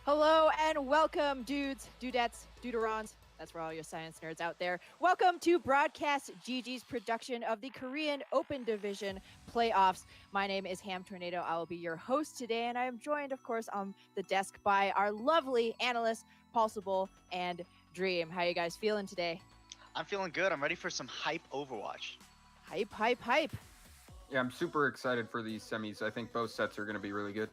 Hello and welcome, dudes, dudettes, duderons. That's for all your science nerds out there. Welcome to Broadcast.GG's production of the Korean Open Division playoffs. My name is Ham Tornado. I will be your host today, and I am joined, of course, on the desk by our lovely analysts, Pulsable and Dream. How you guys feeling today? I'm feeling good. I'm ready for some hype Overwatch. Hype, hype, hype. Yeah, I'm super excited for these semis. I think both sets are going to be really good.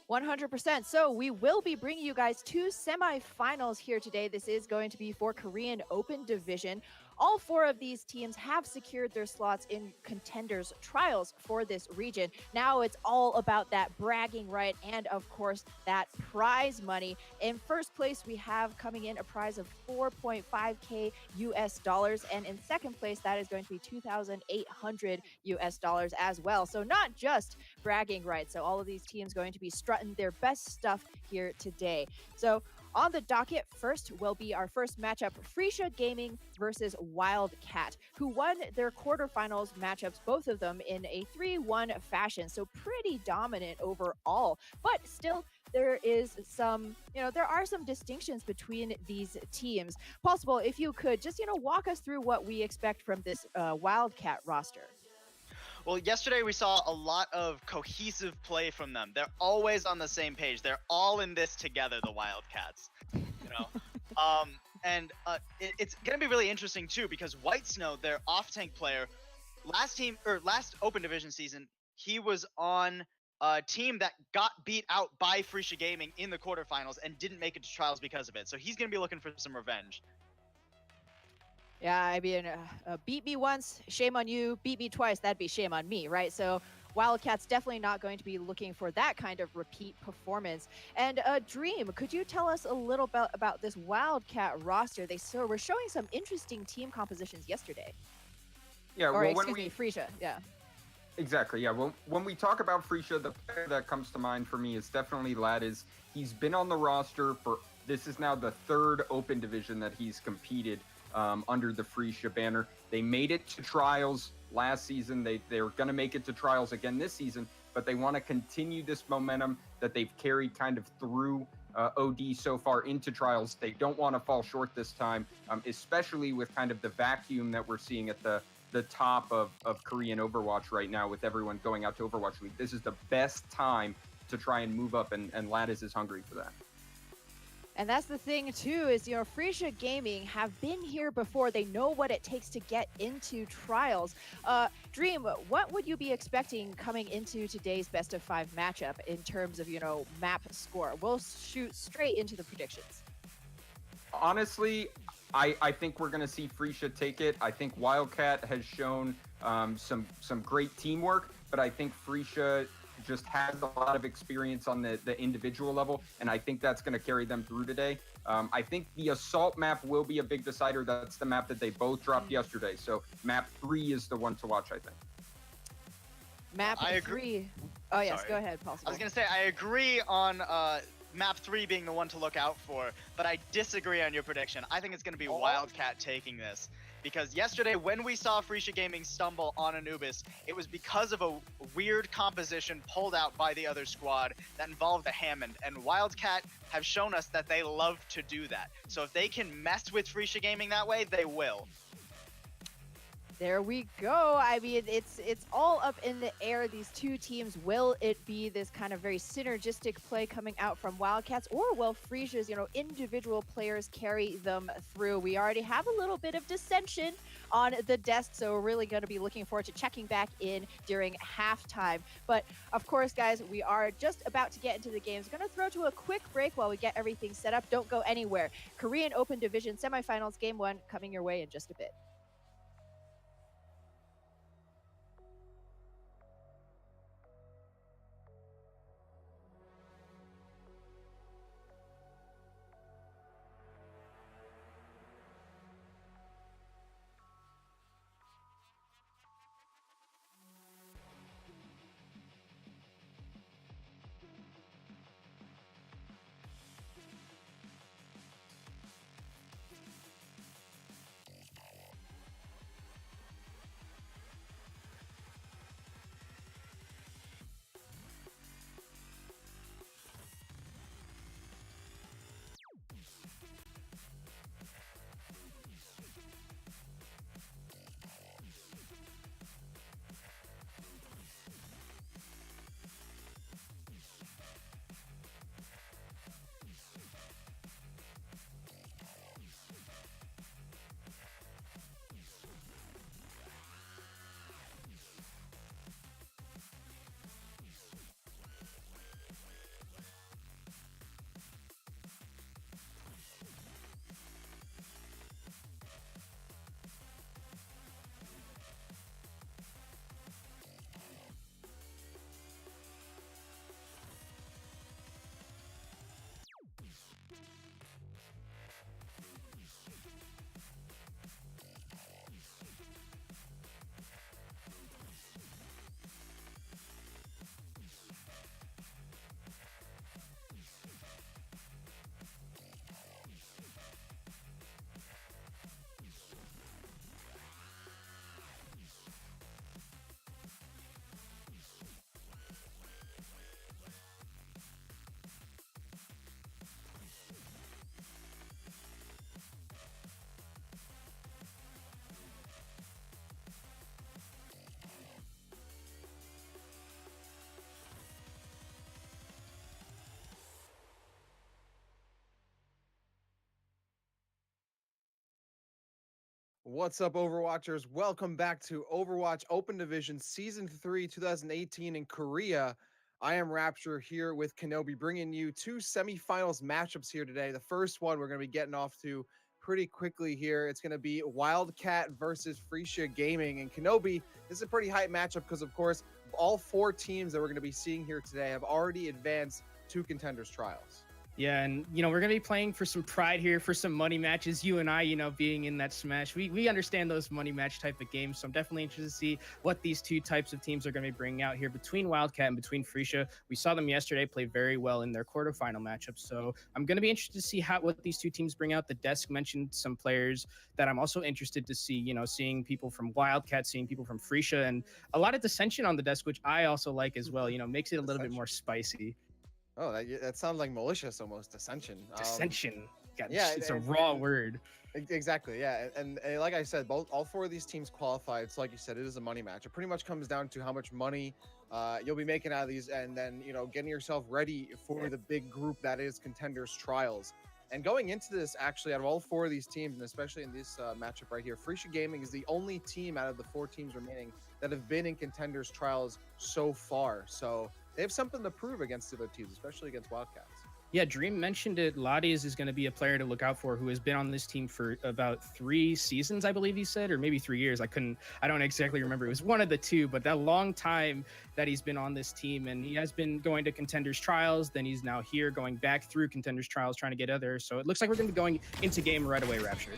100%. So we will be bringing you guys two semifinals here today. This is going to be for Korean Open Division. All four of these teams have secured their slots in contenders trials for this region. Now it's all about that bragging right and, of course, that prize money. In first place, we have coming in a prize of 4.5K US dollars. And in second place, that is going to be 2,800 US dollars as well. So not just bragging rights. So all of these teams going to be strutting their best stuff here today. So on the docket, first will be our first matchup, Frecia Gaming versus WildCat, who won their quarterfinals matchups, both of them in a 3-1 fashion. So pretty dominant overall, but still there is some, there are some distinctions between these teams. Possible, if you could just, walk us through what we expect from this WildCat roster. Well, yesterday we saw a lot of cohesive play from them. They're always on the same page. They're all in this together, the Wildcats. It's going to be really interesting too because White Snow, their off-tank player, last Open Division season, he was on a team that got beat out by Frecia Gaming in the quarterfinals and didn't make it to trials because of it. So he's going to be looking for some revenge. Yeah, I mean, beat me once, shame on you. Beat me twice, that'd be shame on me, right? So WildCat's definitely not going to be looking for that kind of repeat performance. And Dream, could you tell us a little bit about this WildCat roster? They were showing some interesting team compositions yesterday. Yeah, Frecia, yeah. Exactly, yeah. Well, when we talk about Frecia, the player that comes to mind for me is definitely Lattice. He's been on the roster this is now the third Open Division that he's competed under the Frecia banner. They made it to trials last season. They're going to make it to trials again this season, but they want to continue this momentum that they've carried kind of through OD so far into trials. They don't want to fall short this time, especially with kind of the vacuum that we're seeing at the top of Korean Overwatch right now with everyone going out to Overwatch League. This is the best time to try and move up, and Lattice is hungry for that. And that's the thing, too, is, Frecia Gaming have been here before. They know what it takes to get into trials. Dream, what would you be expecting coming into today's best of 5 matchup in terms of, map score? We'll shoot straight into the predictions. Honestly, I think we're going to see Frecia take it. I think WildCat has shown some great teamwork, but I think Frecia just has a lot of experience on the individual level, and I think that's going to carry them through today. I think the Assault map will be a big decider. That's the map that they both dropped yesterday. So map 3 is the one to watch, I think. Map 3. Oh, yes, Sorry. Go ahead, Possible. I was going to say, I agree on map 3 being the one to look out for, but I disagree on your prediction. I think it's going to be WildCat taking this. Because yesterday, when we saw Frecia Gaming stumble on Anubis, it was because of a weird composition pulled out by the other squad that involved a Hammond. And WildCat have shown us that they love to do that. So if they can mess with Frecia Gaming that way, they will. There we go. I mean, it's all up in the air. These two teams, will it be this kind of very synergistic play coming out from WildCats, or will Frecia's, individual players carry them through? We already have a little bit of dissension on the desk, so we're really going to be looking forward to checking back in during halftime. But of course, guys, we are just about to get into the games. We're going to throw to a quick break while we get everything set up. Don't go anywhere. Korean Open Division Semifinals Game 1 coming your way in just a bit. What's up, Overwatchers? Welcome back to Overwatch Open Division Season 3, 2018 in Korea. I am Rapture here with Kenobi, bringing you two semifinals matchups here today. The first one we're going to be getting off to pretty quickly here. It's going to be WildCat versus Frecia Gaming. And Kenobi, this is a pretty hype matchup because, of course, all four teams that we're going to be seeing here today have already advanced to Contenders Trials. Yeah, and we're gonna be playing for some pride here, for some money matches. You and I, being in that smash, we understand those money match type of games. So I'm definitely interested to see what these two types of teams are gonna be bringing out here between WildCat and between Frecia. We saw them yesterday play very well in their quarterfinal matchup. So I'm gonna be interested to see what these two teams bring out. The desk mentioned some players that I'm also interested to see. Seeing people from WildCat, seeing people from Frecia, and a lot of dissension on the desk, which I also like as well. Makes it a little bit more spicy. Oh, that sounds like malicious almost. Dissension. Dissension. God, yeah, it's a raw word. Exactly, yeah. And like I said, all four of these teams qualified. So like you said, it is a money match. It pretty much comes down to how much money you'll be making out of these, and then, getting yourself ready for the big group that is Contenders Trials. And going into this, actually, out of all four of these teams, and especially in this matchup right here, Frecia Gaming is the only team out of the four teams remaining that have been in Contenders Trials so far. So they have something to prove against the other teams, especially against Wildcats. Yeah, Dream mentioned it. Lades is going to be a player to look out for who has been on this team for about 3 seasons, I believe he said, or maybe 3 years. I don't exactly remember. It was one of the two, but that long time that he's been on this team, and he has been going to Contenders Trials. Then he's now here going back through Contenders Trials, trying to get others. So it looks like we're going to be going into game right away, Rapture.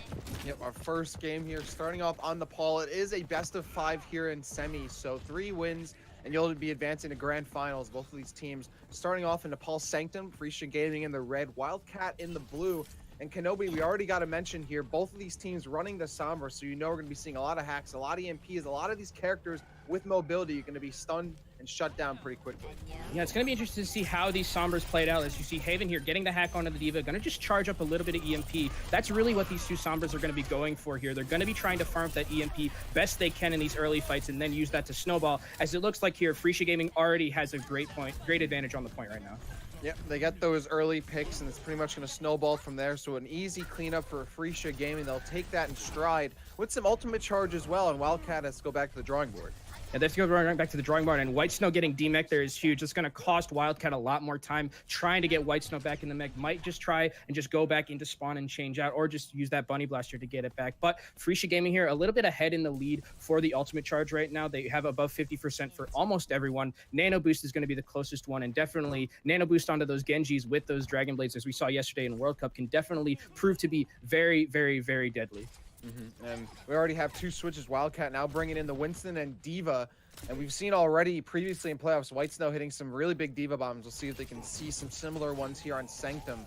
Yep, our first game here, starting off on the Paul. It is a best of 5 here in semis, so 3 wins, and you'll be advancing to grand finals. Both of these teams starting off in Nepal Sanctum, Frecia Gaming in the red, WildCat in the blue. And Kenobi, we already got to mention here, both of these teams running the Sombra, so we're going to be seeing a lot of hacks, a lot of EMPs, a lot of these characters with mobility. You're going to be stunned and shut down pretty quickly. Yeah, it's going to be interesting to see how these Sombras played out. As you see Haven here getting the hack onto the D.Va, going to just charge up a little bit of EMP. That's really what these two Sombras are going to be going for here. They're going to be trying to farm that EMP best they can in these early fights and then use that to snowball. As it looks like here, Frecia Gaming already has a great advantage on the point right now. Yep, they got those early picks, and it's pretty much going to snowball from there. So an easy cleanup for Frecia Gaming. They'll take that in stride with some ultimate charge as well, and WildCat has to go back to the drawing board. Yeah, they have to go right back to the drawing board, and White Snow getting demech there is huge. It's going to cost WildCat a lot more time. Trying to get White Snow back in the mech, might just try and just go back into spawn and change out, or just use that Bunny Blaster to get it back. But Frecia Gaming here, a little bit ahead in the lead for the ultimate charge right now. They have above 50% for almost everyone. Nano Boost is going to be the closest one, and definitely Nano Boost onto those Genjis with those Dragon Blades, as we saw yesterday in World Cup, can definitely prove to be very, very, very deadly. And we already have 2 switches. WildCat now bringing in the Winston and D.Va. And we've seen already previously in playoffs, White Snow hitting some really big D.Va bombs. We'll see if they can see some similar ones here on Sanctum,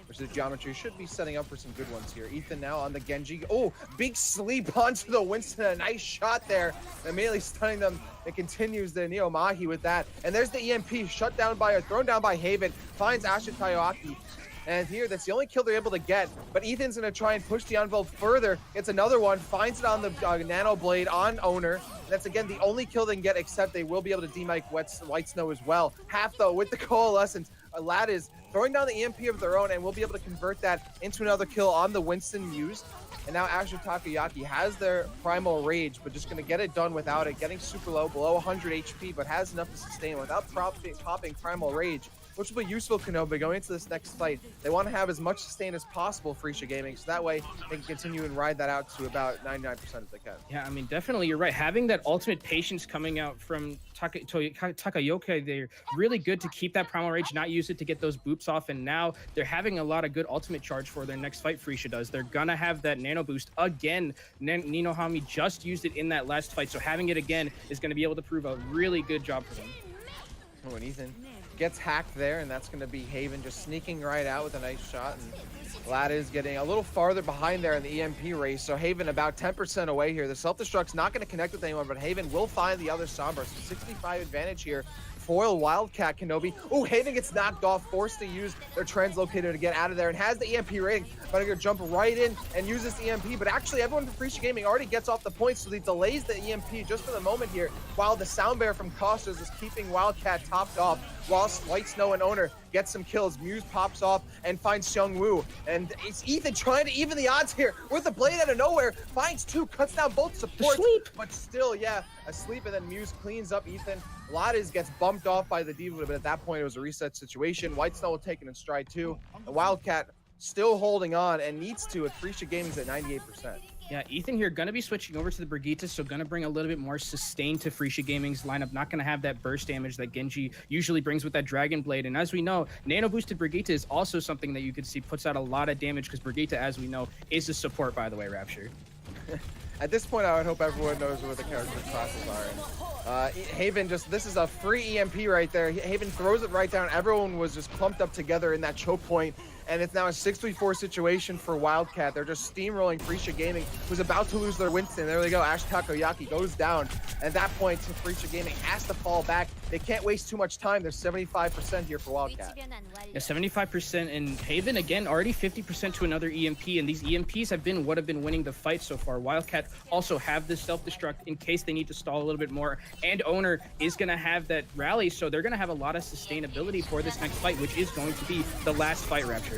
which the geometry should be setting up for some good ones here. Ethan now on the Genji. Oh, big sleep onto the Winston. A nice shot there. Immediately stunning them. It continues the Neo Mahi with that. And there's the EMP shut down by, or thrown down by Haven. Finds Asha Tayoaki. And here, that's the only kill they're able to get. But Ethan's going to try and push the envelope further. Gets another one. Finds it on the Nano Blade on Owner. That's, again, the only kill they can get, except they will be able to demike White Snow as well. Half, though, with the Coalescence. Lad is throwing down the EMP of their own, and will be able to convert that into another kill on the Winston used. And now Asher Takoyaki has their Primal Rage, but just going to get it done without it. Getting super low, below 100 HP, but has enough to sustain without popping Primal Rage, which will be useful, Kenobi, going into this next fight. They want to have as much sustain as possible, Frecia Gaming, so that way they can continue and ride that out to about 99% as they can. Yeah, I mean, definitely, you're right. Having that ultimate patience coming out from Takayoke, they're really good to keep that Primal Rage, not use it to get those boops off, and now they're having a lot of good ultimate charge for their next fight. Frecia does. They're gonna have that Nano Boost again. Ninohami just used it in that last fight, so having it again is going to be able to prove a really good job for them. Oh, and Ethan gets hacked there, and that's going to be Haven just sneaking right out with a nice shot. And Lad is getting a little farther behind there in the EMP race, so Haven about 10% away here. The self-destruct's not going to connect with anyone, but Haven will find the other Sombra. So 65 advantage here. Foil WildCat Kenobi. Oh, Haven gets knocked off, forced to use their translocator to get out of there, and has the EMP rating. But I'm going to jump right in and use this EMP. But actually, everyone from Frecia Gaming already gets off the point, so he delays the EMP just for the moment here, while the Sound Bear from Costas is keeping WildCat topped off, whilst White Snow and Owner gets some kills. Muse pops off and finds Seungwoo. And it's Ethan trying to even the odds here with the blade out of nowhere. Finds 2, cuts down both supports. But still, yeah, asleep, and then Muse cleans up Ethan. Lades gets bumped off by the D.Va, but at that point it was a reset situation. Whitesnow will take it in stride too. The WildCat still holding on and needs to with Frecia Gaming's at 98%. Yeah, Ethan here going to be switching over to the Brigitte, so going to bring a little bit more sustain to Frecia Gaming's lineup. Not going to have that burst damage that Genji usually brings with that Dragon Blade. And as we know, nano boosted Brigitte is also something that you can see puts out a lot of damage, because Brigitte, as we know, is a support, by the way, Rapture. At this point, I would hope everyone knows what the character classes are. Haven this is a free EMP right there. Haven throws it right down. Everyone was just clumped up together in that choke point. And it's now a 6v4 situation for WildCat. They're just steamrolling Frecia Gaming, who's about to lose their Winston. There they go. Ash Takoyaki goes down. At that point, Frecia Gaming has to fall back. They can't waste too much time. There's 75% here for WildCat. Yeah, 75%. And Haven, again, already 50% to another EMP. And these EMPs have been what have been winning the fight so far. WildCat also have this self-destruct in case they need to stall a little bit more. And Owner is going to have that rally, so they're going to have a lot of sustainability for this next fight, which is going to be the last fight, Rapture.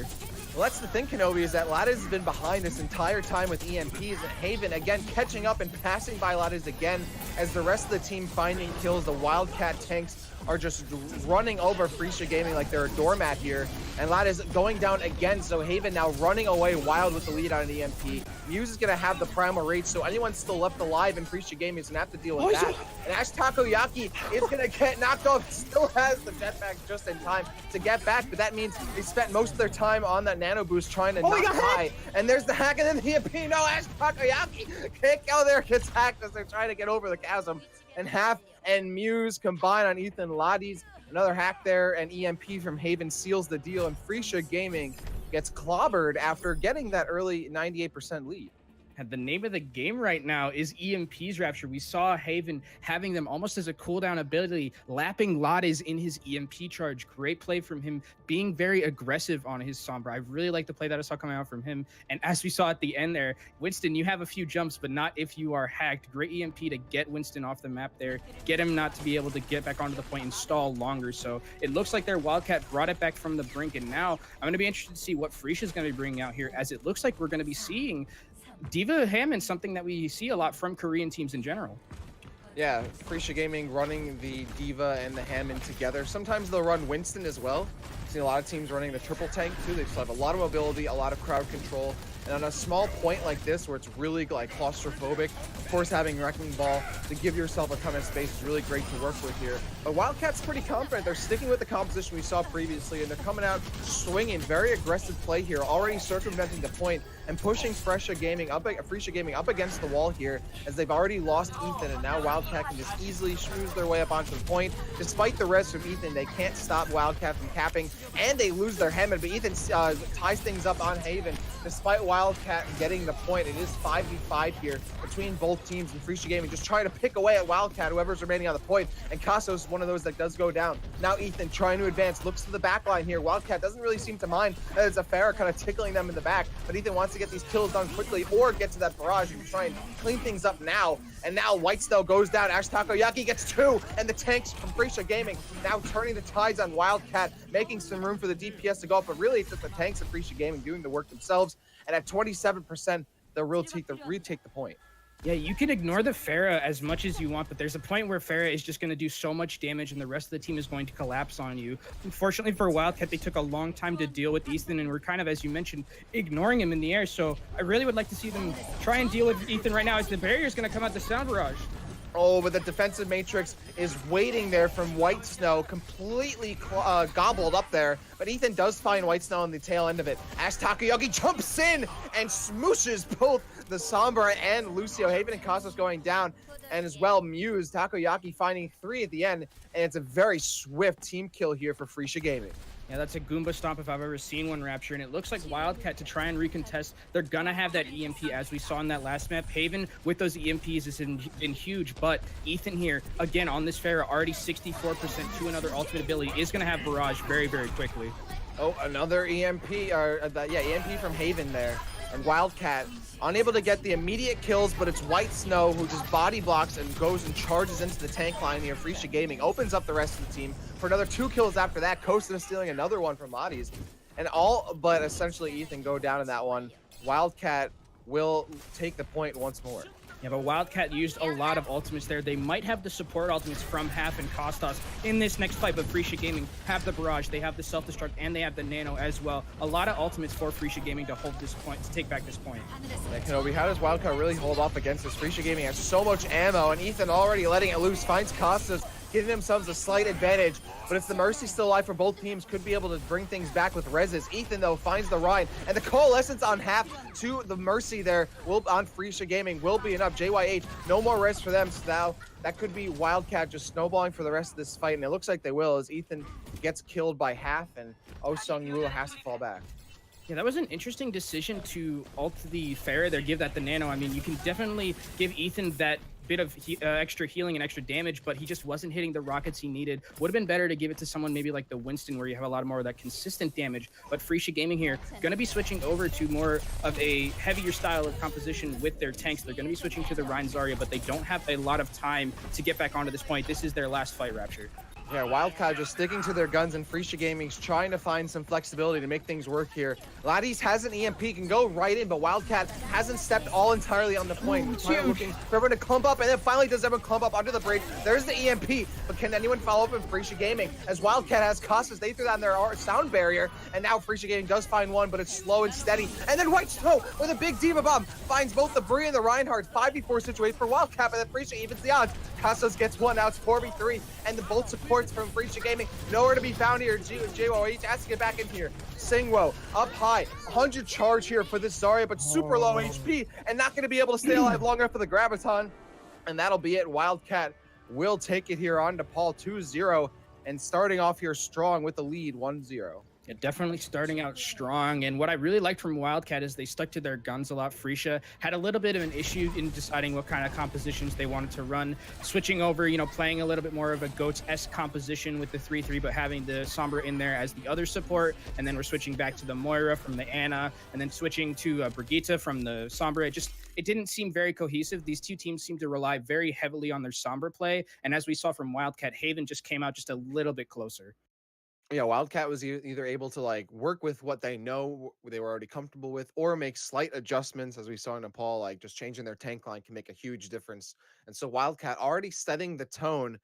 Well, that's the thing, Kenobi, is that Lades has been behind this entire time with EMPs. And Haven, again, catching up and passing by Lades again as the rest of the team finding kills. The WildCat tanks are just running over Frecia Gaming like they're a doormat here. And Lades going down again, so Haven now running away wild with the lead on an EMP. Muse is going to have the primal rage, so anyone still left alive in Frecia Gaming is going to have to deal with that. And Ash Takoyaki is going to get knocked off. Still has the jetpack just in time to get back, but that means they spent most of their time on that nano boost trying to not die. And there's the hack, and then the EMP. No, Ash Takoyaki can't go there, gets hacked as they're trying to get over the chasm. And Half and Muse combine on Ethan Lades. Another hack there, and EMP from Haven seals the deal, and Frecia Gaming gets clobbered after getting that early 98% lead. And the name of the game right now is EMPs, Rapture. We saw Haven having them almost as a cooldown ability, lapping Lades in his EMP charge. Great play from him, being very aggressive on his Sombra. I really like the play that I saw coming out from him. And as we saw at the end there, Winston, you have a few jumps, but not if you are hacked. Great EMP to get Winston off the map there, get him not to be able to get back onto the point and stall longer. So it looks like their WildCat brought it back from the brink. And now I'm going to be interested to see what Frecia is going to be bringing out here, as it looks like we're going to be seeing D.Va Hammond, something that we see a lot from Korean teams in general. Yeah, Frecia Gaming running the D.Va and the Hammond together. Sometimes they'll run Winston as well. I've seen a lot of teams running the triple tank too. They still have a lot of mobility, a lot of crowd control. And on a small point like this, where it's really like claustrophobic, of course having Wrecking Ball to give yourself a ton of space is really great to work with here. But WildCat's pretty confident. They're sticking with the composition we saw previously, and they're coming out swinging. Very aggressive play here, already circumventing the point and pushing Frecia Gaming up against the wall here, as they've already lost Ethan, and now WildCat can just easily schmooze their way up onto the point. Despite the rest of Ethan, they can't stop WildCat from capping, and they lose their Hammond, but Ethan ties things up on Haven. Despite WildCat getting the point, it is 5v5 here between both teams, and Frecia Gaming just trying to pick away at WildCat, whoever's remaining on the point, and Kasos is one of those that does go down. Now Ethan trying to advance, looks to the back line here. WildCat doesn't really seem to mind that it's a Farah kind of tickling them in the back, but Ethan wants to get these kills done quickly or get to that barrage and try and clean things up now. And now Whitesnell goes down, Ash Takoyaki gets 2, and the tanks from Frecia Gaming now turning the tides on WildCat, making some room for the DPS to go up, but really it's just the tanks of Frecia Gaming doing the work themselves. And at 27%, they'll retake the point. Yeah, you can ignore the Farah as much as you want, but there's a point where Farah is just going to do so much damage and the rest of the team is going to collapse on you. Unfortunately for WildCat, they took a long time to deal with Ethan, and we're kind of, as you mentioned, ignoring him in the air. So I really would like to see them try and deal with Ethan right now, as the barrier is going to come out the Sound Barrage. Oh, but the defensive matrix is waiting there from Whitesnow, completely gobbled up there. But Ethan does find Whitesnow on the tail end of it. Ash Takoyaki jumps in and smooshes both the Sombra and Lucio. Haven and Kasos going down, and as well Muse. Takoyaki finding 3 at the end, and it's a very swift team kill here for Frecia Gaming. Yeah, that's a Goomba Stomp if I've ever seen one, Rapture. And it looks like WildCat, to try and recontest, they're going to have that EMP as we saw in that last map. Haven with those EMPs is in huge, but Ethan here, again, on this Farah, already 64% to another ultimate ability, is going to have Barrage very, very quickly. Oh, another EMP, EMP from Haven there. and WildCat unable to get the immediate kills, but it's White Snow who just body blocks and goes and charges into the tank line here. Frecia Gaming opens up the rest of the team for another 2 kills after that. Costa stealing another one from Lotties. And all but essentially Ethan go down in that one. WildCat will take the point once more. Yeah, but WildCat used a lot of ultimates there. They might have the support ultimates from Half and Kostas in this next fight, but Frecia Gaming have the Barrage, they have the Self-Destruct, and they have the Nano as well. A lot of ultimates for Frecia Gaming to hold this point, to take back this point. Yeah, Kenobi, how does WildCat really hold off against this? Frecia Gaming has so much ammo, and Ethan already letting it loose, finds Kostas, giving themselves a slight advantage, but it's the Mercy still alive for both teams, could be able to bring things back with reses. Ethan, though, finds the Rhine, and the Coalescence on Half to the Mercy there will on Frecia Gaming will be enough. JYH, no more res for them, so now that could be WildCat just snowballing for the rest of this fight, and it looks like they will as Ethan gets killed by Half, and Oh Sung-woo has to fall back. Yeah, that was an interesting decision to ult the Pharah there, give that the Nano. I mean, you can definitely give Ethan that bit of extra healing and extra damage, but he just wasn't hitting the rockets he needed. Would have been better to give it to someone maybe like the Winston, where you have a lot more of that consistent damage. But Frecia Gaming here going to be switching over to more of a heavier style of composition with their tanks. They're going to be switching to the Rhine Zarya, but they don't have a lot of time to get back onto this point. This is their last fight, Rapture. Yeah, WildCat just sticking to their guns, and Frecia Gaming's trying to find some flexibility to make things work here. Laddies has an EMP, can go right in, but WildCat hasn't stepped all entirely on the point. Looking for everyone to clump up, and then finally does everyone clump up under the bridge. There's the EMP, but can anyone follow up in Frecia Gaming? As WildCat has Costas, they threw that in their sound barrier, and now Frecia Gaming does find one, but it's slow and steady. And then White Snow with a big Diva Bomb finds both the Bree and the Reinhardt. 5v4 situation for WildCat, but then Frecia evens the odds. Costas gets one, now it's 4v3, and the both supports from Frecia Gaming nowhere to be found here. JYH has to get back in here. Singwo up high, 100 charge here for this Zarya, but super low HP and not going to be able to stay alive long enough for the Graviton. And that'll be it. WildCat will take it here on to Paul 2-0 and starting off here strong with the lead 1-0. Yeah, definitely starting out strong. And what I really liked from WildCat is they stuck to their guns a lot. Frecia had a little bit of an issue in deciding what kind of compositions they wanted to run, switching over, you know, playing a little bit more of a Goats-esque composition with the 3-3, but having the Sombra in there as the other support. And then we're switching back to the Moira from the Ana, and then switching to Brigitte from the Sombra. It didn't seem very cohesive. These two teams seem to rely very heavily on their Sombra play. And as we saw from WildCat, Haven just came out just a little bit closer. Yeah, WildCat was either able to like work with what they know they were already comfortable with, or make slight adjustments, as we saw in Nepal, like just changing their tank line can make a huge difference. And so WildCat already setting the tone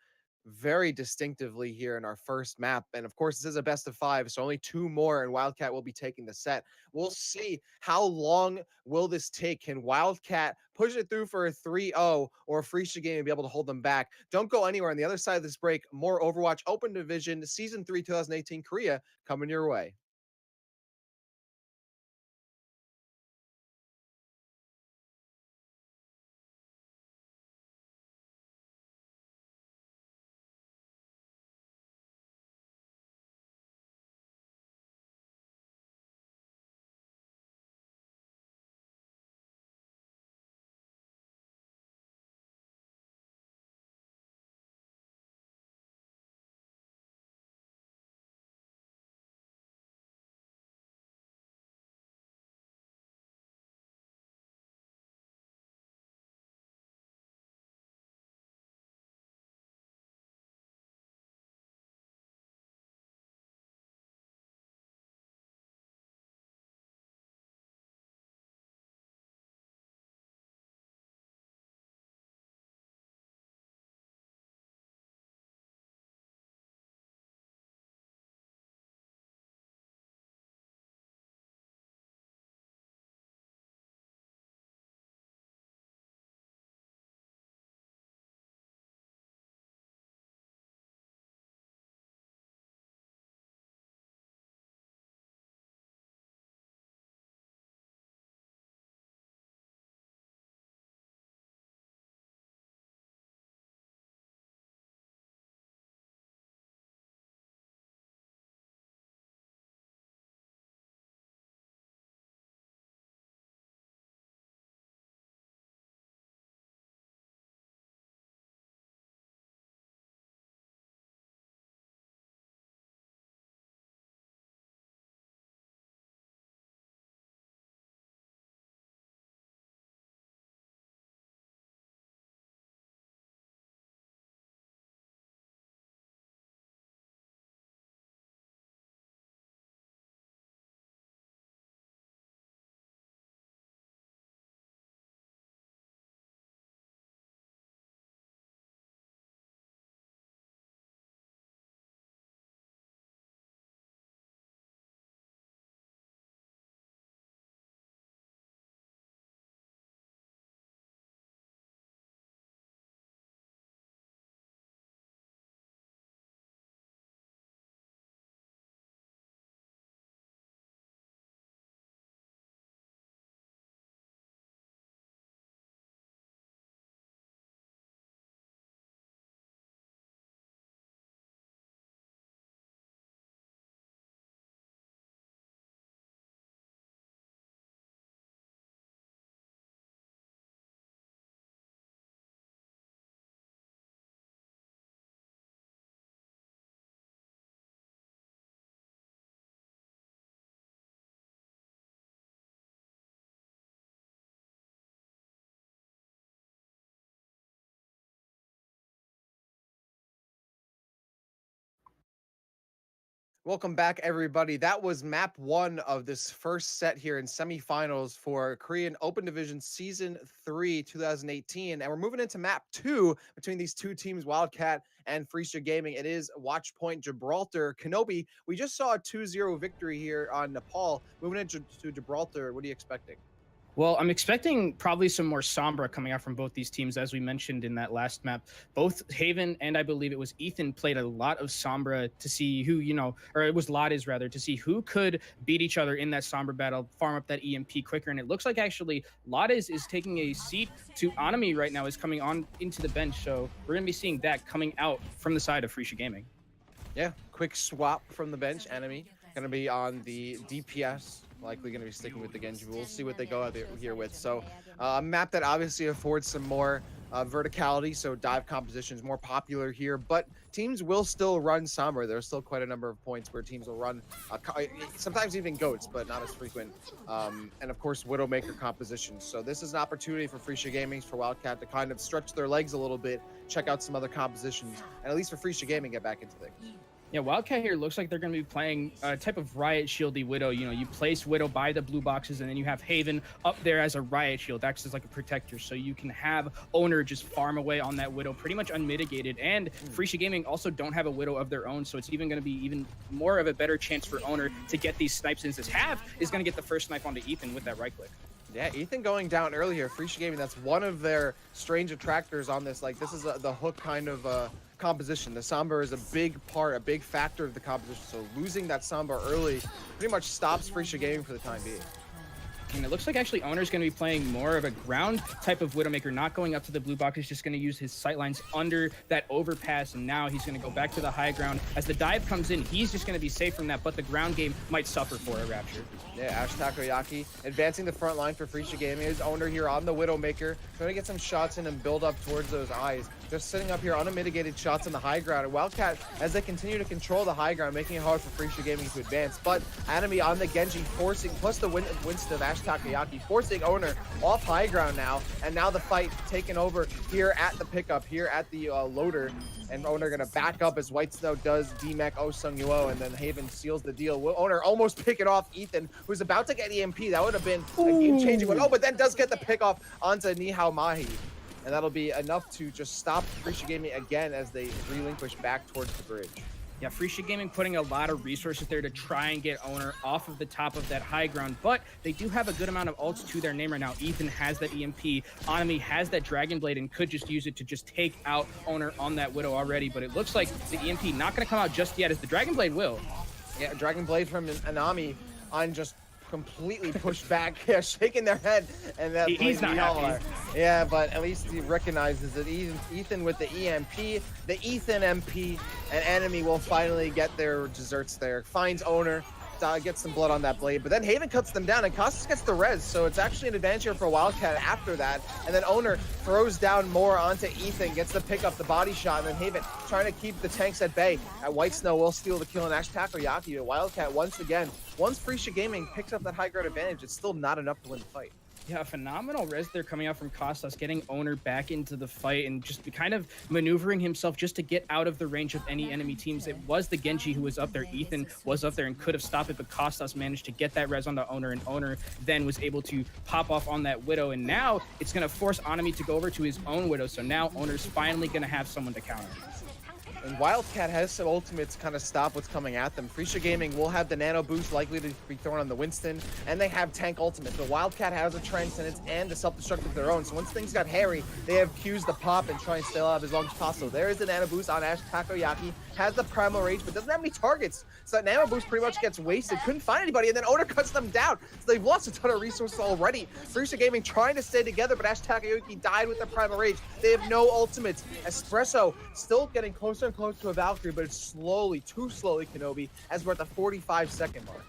very distinctively here in our first map. And of course, this is a best of 5, so only 2 more, and WildCat will be taking the set. We'll see how long will this take. Can WildCat push it through for a 3-0, or Frecia Gaming be able to hold them back? Don't go anywhere. On the other side of this break, more Overwatch Open Division Season 3 2018 Korea coming your way. Welcome back, everybody. That was map 1 of this first set here in semifinals for Korean Open Division Season 3 2018. And we're moving into map 2 between these two teams, WildCat and Frecia Gaming. It is Watch Point Gibraltar. Kenobi, we just saw a 2-0 victory here on Nepal. Moving into Gibraltar, what are you expecting? Well, I'm expecting probably some more Sombra coming out from both these teams, as we mentioned in that last map. Both Haven and I believe it was Ethan played a lot of Sombra to see who, or it was Lades rather, to see who could beat each other in that Sombra battle, farm up that EMP quicker. And it looks like actually Lades is taking a seat to Anami right now, is coming on into the bench. So we're going to be seeing that coming out from the side of Frecia Gaming. Yeah, quick swap from the bench. Enemy going to be on the DPS. Likely going to be sticking with the Genji. We'll see what they go out here with. So a map that obviously affords some more verticality, so dive composition is more popular here, but teams will still run Sombra. There's still quite a number of points where teams will run sometimes even goats, but not as frequent, and of course Widowmaker compositions. So this is an opportunity for Frecia Gaming, for WildCat to kind of stretch their legs a little bit, check out some other compositions, and at least for Frecia Gaming get back into things. Yeah, WildCat here looks like they're going to be playing a type of Riot Shieldy Widow. You place Widow by the blue boxes, and then you have Haven up there as a Riot Shield, acts as like a protector, so you can have Owner just farm away on that Widow pretty much unmitigated. And Frecia Gaming also don't have a Widow of their own, so it's even going to be even more of a better chance for Owner to get these snipes, since this Have is going to get the first snipe onto Ethan with that right click. Yeah, Ethan going down early here. Frecia Gaming, that's one of their strange attractors on this. Like, this is the hook kind of composition. The Sombra is a big part, a big factor of the composition. So losing that Sombra early pretty much stops Frecia Gaming for the time being. And it looks like actually Owner's going to be playing more of a ground type of Widowmaker, not going up to the blue box. He's just going to use his sightlines under that overpass, and now he's going to go back to the high ground. As the dive comes in, he's just going to be safe from that, but the ground game might suffer for a Rapture. Yeah, Ash Takoyaki advancing the front line for Frecia Gaming. His Owner here on the Widowmaker, trying to get some shots in and build up towards those eyes. Just sitting up here, unmitigated shots on the high ground. And WildCat, as they continue to control the high ground, making it hard for Frecia Gaming to advance. But Enemy on the Genji, forcing, plus the Winston of Ash Takoyaki, forcing Owner off high ground now. And now the fight taken over here at the pickup, here at the loader. And Owner gonna back up as White Snow does DMEC Oh Sung Yuo, and then Haven seals the deal. Owner almost picking off Ethan, who's about to get EMP. That would have been a game-changing one. Oh, but then does get the pick off onto Nihao Mahi. And that'll be enough to just stop Frecia Gaming again as they relinquish back towards the bridge. Yeah, Frecia Gaming putting a lot of resources there to try and get Owner off of the top of that high ground, but they do have a good amount of ults to their name right now. Ethan has that EMP, Anami has that Dragon Blade and could just use it to just take out Owner on that Widow already, but it looks like the EMP not going to come out just yet, as the Dragon Blade will. Yeah, Dragon Blade from Anami on just completely pushed back, yeah, shaking their head, and that he's not happy. Yeah, but at least he recognizes that Ethan with the EMP, the Ethan MP, and Enemy will finally get their desserts there. Finds Owner, gets some blood on that blade, but then Haven cuts them down, and Costas gets the res, so it's actually an advantage here for WildCat after that. And then Owner throws down more onto Ethan, gets the pick up, the body shot, and then Haven trying to keep the tanks at bay. White Snow will steal the kill, and Ash Takoyaki, but WildCat once again, once Frecia Gaming picks up that high ground advantage, it's still not enough to win the fight. Yeah, phenomenal res there coming out from Costas, getting Owner back into the fight and just kind of maneuvering himself just to get out of the range of any enemy teams. It was the Genji who was up there. Ethan was up there and could have stopped it, but Costas managed to get that res on the Owner, and Owner then was able to pop off on that Widow. And now it's going to force Anami to go over to his own Widow. So now Owner's finally going to have someone to counter. And WildCat has some ultimates kind of stop what's coming at them. Frecia Gaming will have the nano boost likely to be thrown on the Winston, and they have tank ultimates. But WildCat has a Transcendence and a self-destruct of their own. So once things got hairy, they have Qs to pop and try and stay alive as long as possible. There is the nano boost on Ash Takoyaki, has the primal rage, but doesn't have any targets. So that nano boost pretty much gets wasted. Couldn't find anybody, and then Owner cuts them down. So they've lost a ton of resources already. Frecia Gaming trying to stay together, but Ash Takoyaki died with the primal rage. They have no ultimates. Espresso still getting closer and closer to a Valkyrie, but it's slowly, too slowly, Kenobi, as we're at the 45-second mark.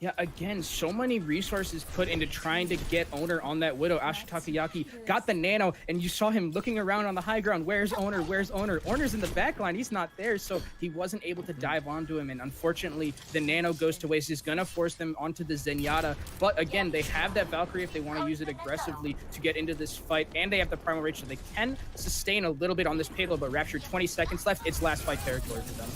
Yeah, again, so many resources put into trying to get Owner on that Widow. Ash Takoyaki got the nano, and you saw him looking around on the high ground. Where's Owner? Where's Owner? Owner's in the back line. He's not there, so he wasn't able to dive onto him, and unfortunately, the nano goes to waste. He's going to force them onto the Zenyatta, but again, they have that Valkyrie if they want to use it aggressively to get into this fight, and they have the Primal Rage, so they can sustain a little bit on this payload, but Rapture, 20 seconds left. It's last fight territory for them.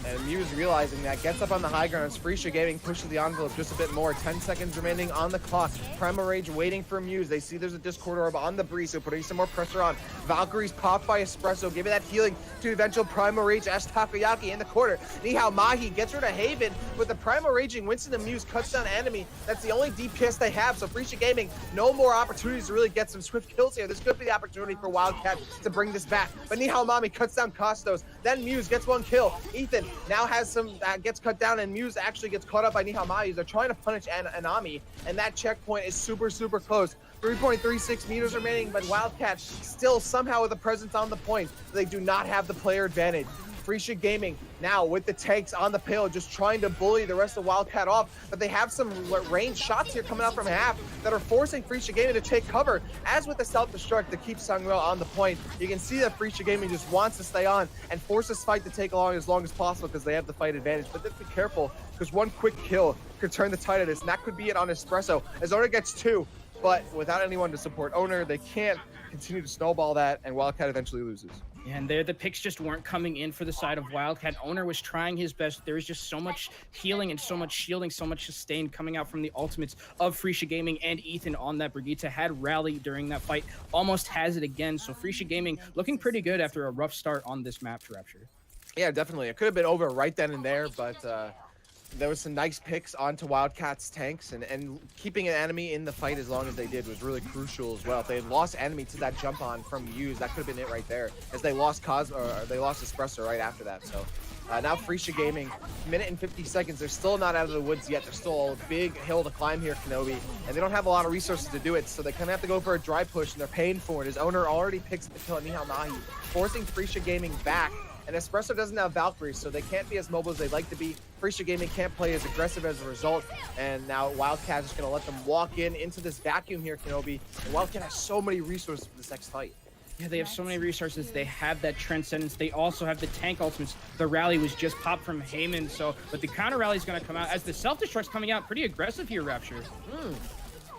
And Muse realizing that, gets up on the high ground as Frecia Gaming pushes the envelope just a bit more. 10 seconds remaining on the clock. Primal Rage waiting for Muse. They see there's a Discord orb on the Breeze, so putting some more pressure on. Valkyrie's popped by Espresso, giving that healing to eventual Primal Rage Ash Takoyaki in the corner. Nihao Mahi gets rid of Haven, with the Primal Raging Winston and Muse cuts down enemy. That's the only DPS they have, so Frecia Gaming, no more opportunities to really get some swift kills here. This could be the opportunity for WildCat to bring this back. But Nihao Mami cuts down Costos, then Muse gets one kill. Ethan now has some, gets cut down, and Muse actually gets caught up by Nihao Mami. They're trying to punish Anami, and that checkpoint is super close. 3.36 meters remaining, but WildCat still somehow with a presence on the point. They do not have the player advantage. Frecia Gaming now with the tanks on the payload, just trying to bully the rest of WildCat off, but they have some range shots here coming out from half that are forcing Frecia Gaming to take cover. As with the self-destruct that keeps Sangwell on the point, you can see that Frecia Gaming just wants to stay on and force this fight to take along as long as possible because they have the fight advantage. But just be careful, because one quick kill could turn the tide of this, and that could be it on Espresso, as Owner gets 2, but without anyone to support Owner, they can't continue to snowball that, and WildCat eventually loses. And there, the picks just weren't coming in for the side of WildCat. Owner was trying his best. There was just so much healing and so much shielding, so much sustain coming out from the ultimates of Frecia Gaming, and Ethan on that Brigitte had rally during that fight. Almost has it again. So Frecia Gaming looking pretty good after a rough start on this map to Rapture. Yeah, definitely. It could have been over right then and there, but there was some nice picks onto WildCat's tanks, and keeping an enemy in the fight as long as they did was really crucial as well. If they had lost enemy to that jump on from Muse, that could have been it right there, as they lost they lost Espresso right after that. So now Frecia Gaming, minute and 50 seconds. They're still not out of the woods yet. There's still a big hill to climb here, Kenobi, and they don't have a lot of resources to do it, so they kind of have to go for a dry push, and they're paying for it. His Owner already picks the kill at Nihao Mahi, forcing Frecia Gaming back. And Espresso doesn't have Valkyrie, so they can't be as mobile as they'd like to be. Frecia Gaming can't play as aggressive as a result. And now WildCat is going to let them walk into this vacuum here, Kenobi. And WildCat has so many resources for this next fight. Yeah, they have so many resources. They have that Transcendence. They also have the tank ultimates. The rally was just popped from Heyman, so but the counter rally is going to come out as the self-destruct's coming out pretty aggressive here, Rapture.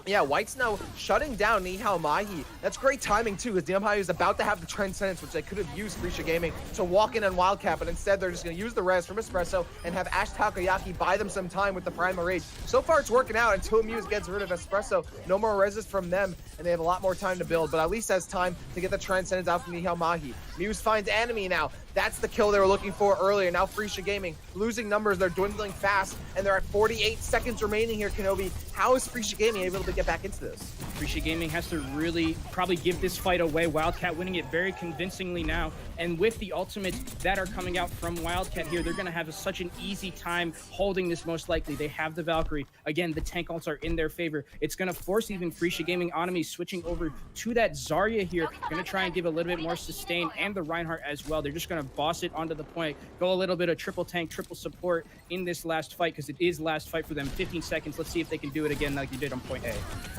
Yeah, White's now shutting down Nihao Mahi. That's great timing too, because Nihao Mahi is about to have the Transcendence, which they could have used Frecia Gaming to walk in on WildCat, but instead they're just going to use the res from Espresso and have Ash Takoyaki buy them some time with the Primal Rage. So far it's working out until Muse gets rid of Espresso. No more reses from them, and they have a lot more time to build, but at least has time to get the Transcendence out from Nihao Mahi. Muse finds enemy now. That's the kill they were looking for earlier. Now Frecia Gaming losing numbers. They're dwindling fast, and they're at 48 seconds remaining here, Kenobi. How is Frecia Gaming able to get back into this? Frecia Gaming has to really probably give this fight away. WildCat winning it very convincingly now. And with the ultimates that are coming out from WildCat here, they're going to have such an easy time holding this most likely. They have the Valkyrie. Again, the tank ults are in their favor. It's going to force even Frecia Gaming enemies switching over to that Zarya here. Going to try and give a little bit more sustain, and the Reinhardt as well. They're just going to boss it onto the point. Go a little bit of triple tank, triple support in this last fight, because it is last fight for them. 15 seconds. Let's see if they can do it again like they did on point A.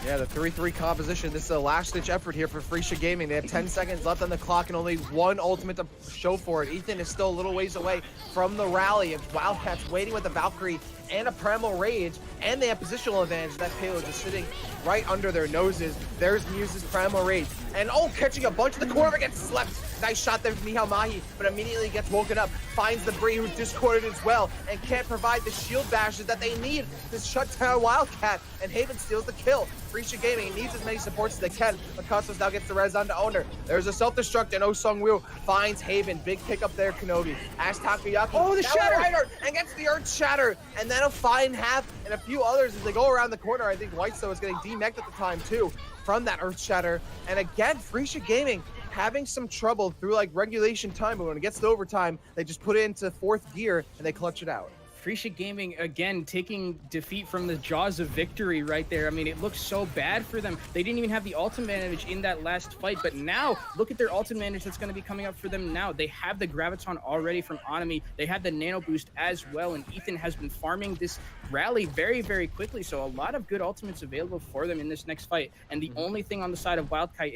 Yeah, the 3-3 composition. This is a last-ditch effort here for Frecia Gaming. They have 10 seconds left on the clock and only one ultimate to show for it. Ethan is still a little ways away from the rally, and WildCat's waiting with the Valkyrie and a Primal Rage, and they have positional advantage. That payload just sitting right under their noses. There's Muse's Primal Rage, and catching a bunch of the corner, gets slept. Nice shot there from Nihao Mahi, but immediately gets woken up, finds the Bree, who's discorded as well, and can't provide the shield bashes that they need to shut down WildCat, and Haven steals the kill. Frecia Gaming needs as many supports as they can, but Cosmos now gets the res onto Owner. There's a self-destruct, and Oh Sung-woo finds Haven. Big pick up there, Kenobi. Ash Takoyaki. Oh, the shatter! And gets the Earth Shatter, and then a fine half, and a few others as they go around the corner. I think Whitestone was getting demeched at the time, too, from that Earth Shatter. And again, Frecia Gaming having some trouble through like regulation time, but when it gets to overtime, they just put it into fourth gear and they clutch it out. Frecia Gaming, again, taking defeat from the jaws of victory right there. I mean, it looks so bad for them. They didn't even have the ultimate advantage in that last fight, but now, look at their ultimate advantage that's going to be coming up for them now. They have the Graviton already from Anami. They have the Nano Boost as well, and Ethan has been farming this rally very, very quickly, so a lot of good ultimates available for them in this next fight. And the only thing on the side of WildCat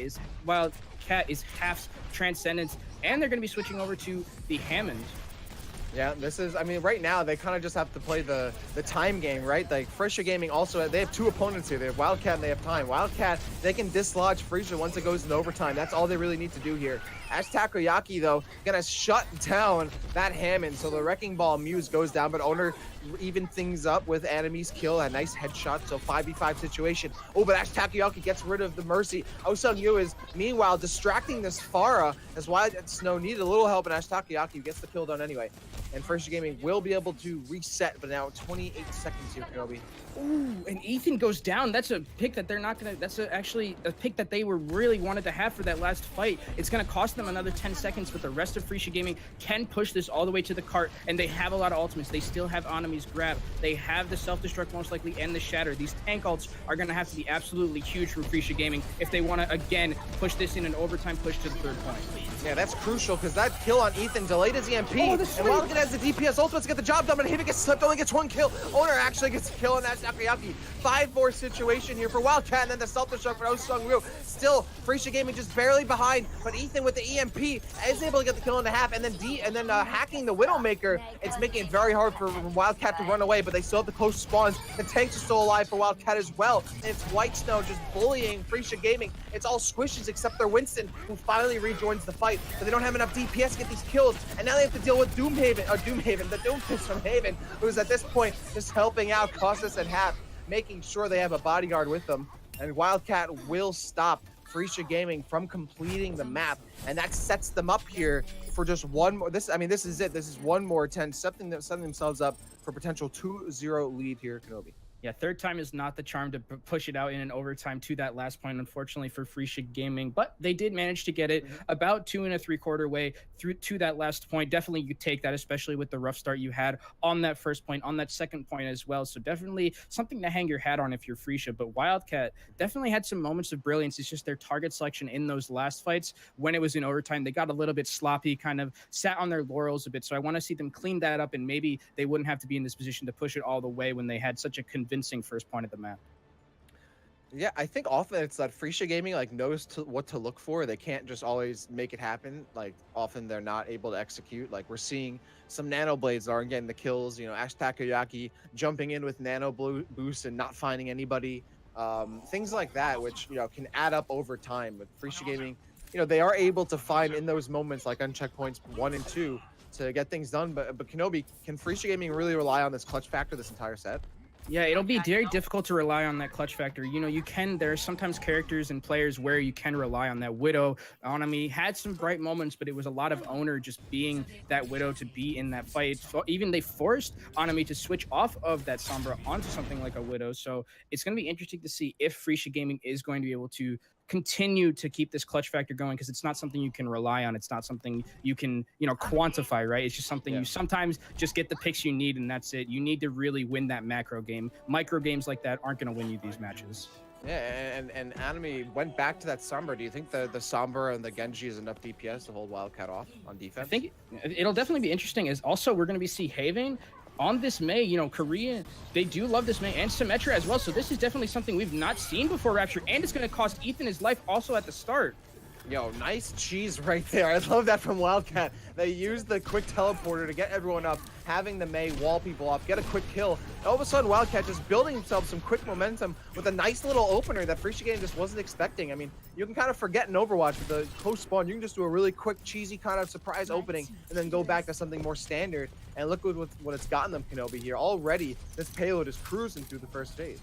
is half Transcendence, and they're going to be switching over to the Hammond. Yeah, this is, I mean, right now they kind of just have to play the time game, right? Like Frecia Gaming also, they have two opponents here. They have WildCat and they have Time. WildCat, they can dislodge Frecia once it goes into overtime. That's all they really need to do here. Ash Takoyaki, though, gonna shut down that Hammond. So the Wrecking Ball Muse goes down, but Owner even things up with Animi's kill, a nice headshot, so 5v5 situation. Oh, but Ash Takoyaki gets rid of the Mercy. Oh Sung Yu is, meanwhile, distracting this Pharah, as WildCat Snow needed a little help, and Ash Takoyaki gets the kill done anyway. And Frecia Gaming will be able to reset, but now 28 seconds here, Kenobi. Ooh, and Ethan goes down. That's a pick that they're not gonna. That's actually a pick that they were really wanted to have for that last fight. It's gonna cost them another 10 seconds, but the rest of Frecia Gaming can push this all the way to the cart, and they have a lot of ultimates. They still have Anami's grab. They have the self-destruct most likely and the shatter. These tank ults are gonna have to be absolutely huge for Frecia Gaming if they want to again push this in an overtime push to the third point. Yeah, that's crucial because that kill on Ethan delayed his EMP. Oh, and WildCat has the DPS ultimate to get the job done, but Haven gets slipped, only gets one kill. Owner actually gets a kill on that Takoyaki. 5-4 situation here for WildCat, and then the self-destruct for Oh Sung Woo. Still, Frecia Gaming just barely behind, but Ethan with the EMP is able to get the kill in the half, and then hacking the Widowmaker. It's making it very hard for WildCat to run away, but they still have the close spawns. The tanks are still alive for WildCat as well, and it's White Snow just bullying Frecia Gaming. It's all squishes except for Winston, who finally rejoins the fight, but they don't have enough DPS to get these kills, and now they have to deal with Doomhaven, the Doomfist from Haven, who's at this point just helping out Cautious and Hap, making sure they have a bodyguard with them. And WildCat will stop Frecia Gaming from completing the map, and that sets them up here for just one more. This is it. This is one more 10, setting themselves up for potential 2-0 lead here, Kenobi. Yeah, third time is not the charm to push it out in an overtime to that last point, unfortunately for Frecia Gaming, but they did manage to get it about 2 3/4 way through to that last point. Definitely you take that, especially with the rough start you had on that first point, on that second point as well. So definitely something to hang your hat on if you're Frecia, but WildCat definitely had some moments of brilliance. It's just their target selection in those last fights when it was in overtime, they got a little bit sloppy, kind of sat on their laurels a bit. So I want to see them clean that up, and maybe they wouldn't have to be in this position to push it all the way when they had such a convincing first point of the map. Yeah, I think often it's that Frecia Gaming knows what to look for. They can't just always make it happen. Like often they're not able to execute. Like we're seeing some Nano Blades aren't getting the kills. You know, Ash Takoyaki jumping in with Nano Boost and not finding anybody. Things like that, which can add up over time. With Frecia Gaming, they are able to find in those moments, like on checkpoints 1 and 2, to get things done. But Kenobi, can Frecia Gaming really rely on this clutch factor this entire set? Yeah, it'll be very difficult to rely on that clutch factor. There are sometimes characters and players where you can rely on that. Widow, Anami had some bright moments, but it was a lot of Owner just being that Widow to be in that fight. So even they forced Anami to switch off of that Sombra onto something like a Widow. So it's going to be interesting to see if Frecia Gaming is going to be able to continue to keep this clutch factor going, because it's not something you can rely on. It's not something you can quantify, right? It's just something you sometimes just get the picks you need, and that's it. You need to really win that macro game. Micro games like that aren't going to win you these matches. Yeah, and Anami went back to that Sombra. Do you think the Sombra and the Genji is enough DPS to hold WildCat off on defense? I think it'll definitely be interesting. Is also we're going to see Haven on this May. Korea, they do love this May, and Symmetra as well. So this is definitely something we've not seen before, Rapture, and it's going to cost Ethan his life also at the start. Yo, nice cheese right there. I love that from WildCat. They used the quick teleporter to get everyone up, having the May wall people up, get a quick kill. And all of a sudden, WildCat just building himself some quick momentum with a nice little opener that Frecia Gaming just wasn't expecting. I mean, you can kind of forget in Overwatch with the close spawn. You can just do a really quick, cheesy kind of surprise opening and then go back to something more standard. And look what it's gotten them, Kenobi, here. Already, this payload is cruising through the first phase.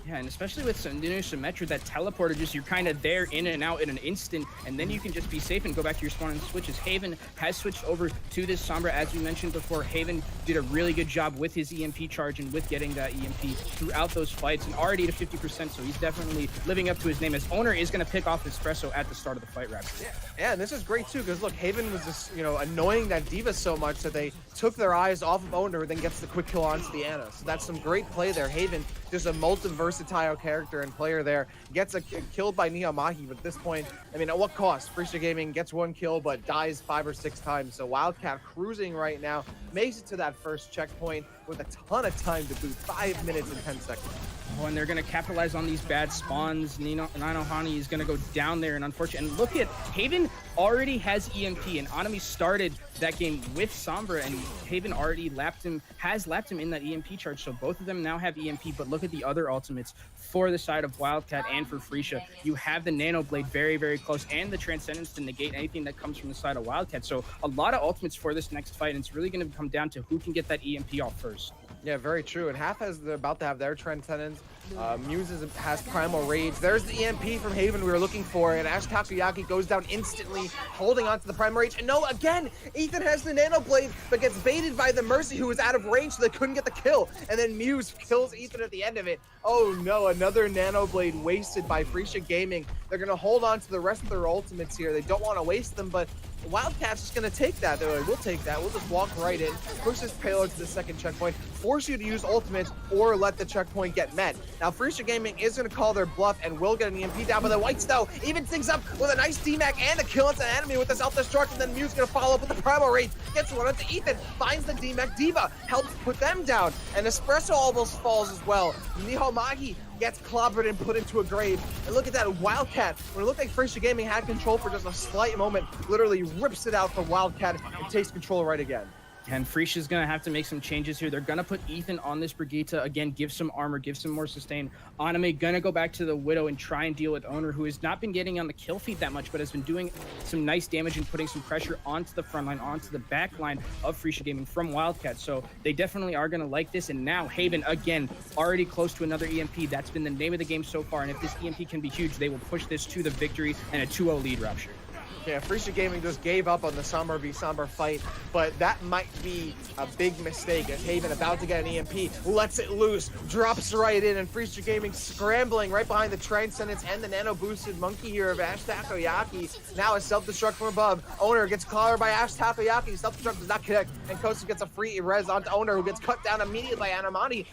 Yeah, and especially with some new Symmetra, that teleporter, just you're kind of there in and out in an instant, and then you can just be safe and go back to your spawn and switches. Haven has switched over to this Sombra, as we mentioned before. Haven did a really good job with his EMP charge and with getting that EMP throughout those fights, and already to 50%, so he's definitely living up to his name, as Owner is going to pick off Espresso at the start of the fight, Raptor. Yeah, and this is great too, because look, Haven was just, annoying that D.Va so much that they took their eyes off of Owner, then gets the quick kill onto the Ana. So that's some great play there. Haven, just a multi-versatile character and player there, gets killed by Nihamahi, but at this point, I mean, at what cost? Frecia Gaming gets 1 kill, but dies 5 or 6 times. So WildCat cruising right now, makes it to that first checkpoint with a ton of time to boot, 5 minutes and 10 seconds. Oh, and they're going to capitalize on these bad spawns. Ninohani is going to go down there, and unfortunately, and look at Haven already has EMP, and Anami started that game with Sombra, and Haven already has lapped him in that EMP charge, so both of them now have EMP, but look at the other ultimates for the side of WildCat and for Frecia. You have the Nano Blade very, very close, and the Transcendence to negate anything that comes from the side of WildCat, so a lot of ultimates for this next fight, and it's really going to come down to who can get that EMP off first. Yeah, very true. And Half they're about to have their Transcendence. Muse has Primal Rage. There's the EMP from Haven we were looking for, and Ash Takoyaki goes down instantly, holding onto the Primal Rage. And no, again, Ethan has the Nano Blade, but gets baited by the Mercy, who was out of range, so they couldn't get the kill. And then Muse kills Ethan at the end of it. Oh no, another Nano Blade wasted by Frecia Gaming. They're going to hold on to the rest of their ultimates here. They don't want to waste them, but WildCat's just going to take that. They're like, we'll take that. We'll just walk right in, push this payload to the second checkpoint, force you to use ultimates, or let the checkpoint get met. Now, Frecia Gaming is going to call their bluff and will get an EMP down, but the White Snow evens things up with a nice DMAC and a kill into an enemy with the self-destruct, and then Muse going to follow up with the Primal Rage, gets one onto Ethan, finds the DMAC. Diva helps put them down, and Espresso almost falls as well. Nihomagi gets clobbered and put into a grave. And look at that, WildCat, when it looked like Frecia Gaming had control for just a slight moment, literally rips it out for WildCat and takes control right again. And Frecia's going to have to make some changes here. They're going to put Ethan on this Brigitte. Again, give some armor, give some more sustain. Anime going to go back to the Widow and try and deal with Owner, who has not been getting on the kill feed that much, but has been doing some nice damage and putting some pressure onto the front line, onto the back line of Frecia Gaming from WildCat. So they definitely are going to like this. And now Haven, again, already close to another EMP. That's been the name of the game so far. And if this EMP can be huge, they will push this to the victory and a 2-0 lead Rapture. Yeah, Frecia Gaming just gave up on the Sombra v Sombra fight, but that might be a big mistake as Haven, about to get an EMP, lets it loose, drops right in, and Frecia Gaming scrambling right behind the Transcendence and the nano-boosted monkey here of Ash Takoyaki. Now a self-destruct from above. Owner gets collared by Ash Takoyaki. Self-destruct does not connect, and Kosa gets a free res onto Owner, who gets cut down immediately by Anamani,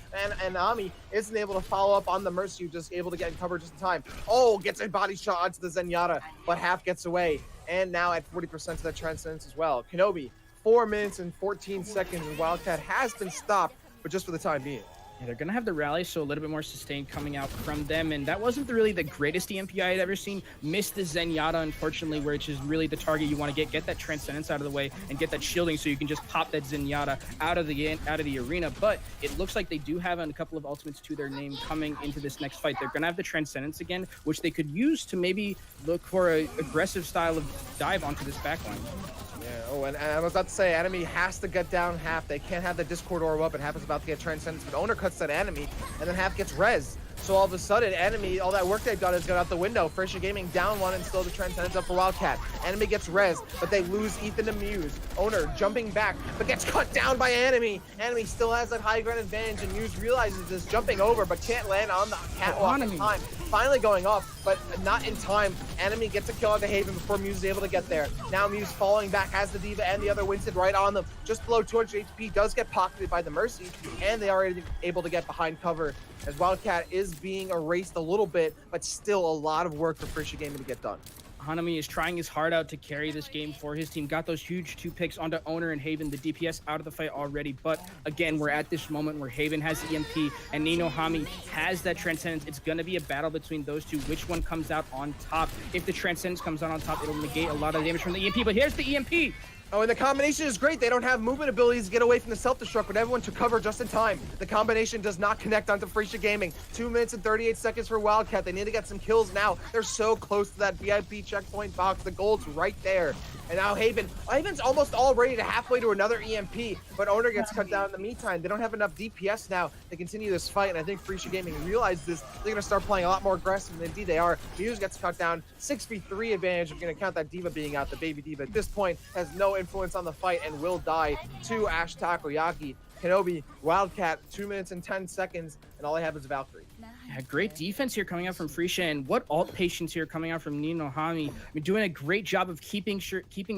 and Ami isn't able to follow up on the Mercy, just able to get in cover just in time. Oh, gets a body shot onto the Zenyatta, but Half gets away. And now at 40% of that Transcendence as well. Kenobi, 4 minutes and 14 seconds, and WildCat has been stopped, but just for the time being. Yeah, they're going to have the rally, so a little bit more sustain coming out from them, and that wasn't really the greatest EMP I had ever seen. Missed the Zenyatta, unfortunately, which is really the target you want to get that Transcendence out of the way and get that shielding so you can just pop that Zenyatta out of the arena. But it looks like they do have a couple of ultimates to their name coming into this next fight. They're going to have the Transcendence again, which they could use to maybe look for an aggressive style of dive onto this backline. Yeah, oh, and I was about to say, Enemy has to get down Half. They can't have the Discord orb up, and Half is about to get Transcendence, but Owner cuts that Enemy, and then Half gets res. So all of a sudden, Enemy, all that work they've done is gone out the window. Frecia Gaming down one and still the Transcendence up for WildCat. Enemy gets res, but they lose Ethan to Muse. Owner jumping back, but gets cut down by Enemy. Enemy still has that high ground advantage, and Muse realizes this, jumping over, but can't land on the catwalk in time. Finally going off, but not in time. Enemy gets a kill on the Haven before Muse is able to get there. Now Muse falling back, has the Diva and the other Winston right on them. Just below 200 HP, does get pocketed by the Mercy, and they are able to get behind cover as WildCat is being erased a little bit, but still a lot of work for Frecia Gaming to get done. Hanami is trying his heart out to carry this game for his team. Got those huge 2 picks onto Owner and Haven, the DPS out of the fight already. But again, we're at this moment where Haven has EMP and Ninohami has that Transcendence. It's going to be a battle between those two. Which one comes out on top? If the Transcendence comes out on top, it'll negate a lot of damage from the EMP. But here's the EMP. Oh, and the combination is great. They don't have movement abilities to get away from the self-destruct, but everyone took cover just in time. The combination does not connect onto Frecia Gaming. 2 minutes and 38 seconds for WildCat. They need to get some kills now. They're so close to that VIP checkpoint box. The gold's right there. And now Haven's almost all ready to halfway to another EMP, but Owner gets cut down in the meantime. They don't have enough DPS now to continue this fight, and I think Frecia Gaming realized this. They're going to start playing a lot more aggressive, and indeed they are. Muse gets cut down. 6v3 advantage. I'm going to count that Diva being out. The baby Diva at this point has no influence on the fight and will die to Ash Takoyaki. Kenobi, WildCat, 2 minutes and 10 seconds, and all they have is Valkyrie. Yeah, great defense here coming out from Frecia, and what alt patience here coming out from Ninohami. Doing a great job of keeping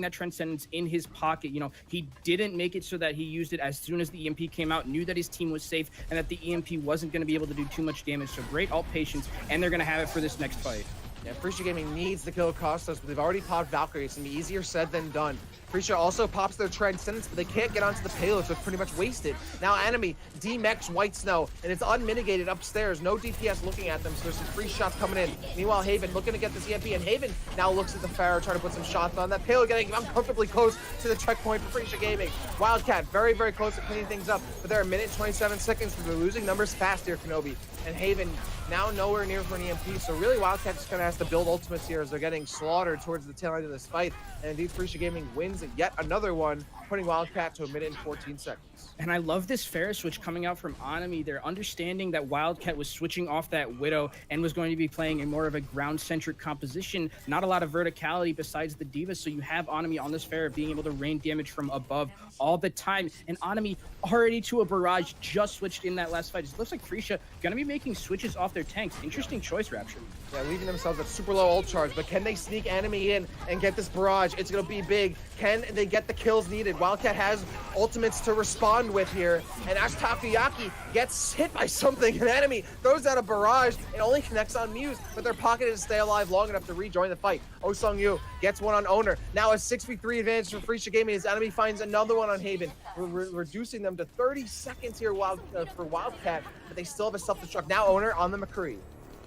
that Transcendence in his pocket. You know, he didn't make it so that he used it as soon as the EMP came out, knew that his team was safe, and that the EMP wasn't going to be able to do too much damage. So great alt patience, and they're going to have it for this next fight. Yeah, Frecia Gaming needs to kill Costas, but they've already popped Valkyrie. It's going to be easier said than done. Frecia also pops their Transcendence, but they can't get onto the payload, so it's pretty much wasted. Now enemy D-Mex White Snow, and it's unmitigated upstairs. No DPS looking at them, so there's some free shots coming in. Meanwhile, Haven looking to get this EMP, and Haven now looks at the Pharaoh, trying to put some shots on that payload, getting uncomfortably close to the checkpoint for Frecia Gaming. WildCat very, very close to cleaning things up, but they're a minute 27 seconds, so they're losing numbers fast here, Kenobi. And Haven now nowhere near for an EMP, so really WildCat just kind of has to build ultimates here as they're getting slaughtered towards the tail end of this fight. And indeed, Frecia Gaming wins yet another one, putting WildCat to a minute and 14 seconds. And I love this Pharah switch coming out from Anami. They're understanding that WildCat was switching off that Widow and was going to be playing in more of a ground-centric composition. Not a lot of verticality besides the D.Va, so you have Anami on this Pharah being able to rain damage from above all the time. And Anami already to a barrage, just switched in that last fight. It looks like Frecia going to be making switches off their tanks. Interesting choice, Rapture. Yeah, leaving themselves at super low ult charge, but can they sneak enemy in and get this barrage? It's going to be big. Can they get the kills needed? WildCat has ultimates to respond with here, and as Takoyaki gets hit by something, an enemy throws out a barrage. It only connects on Muse, but they're pocketed to stay alive long enough to rejoin the fight. Oh Sung-yu gets one on Owner. Now a 6v3 advantage for Frecia Gaming. His enemy finds another one on Haven. We're reducing them to 30 seconds here for WildCat, but they still have a self-destruct. Now Owner on the McCree.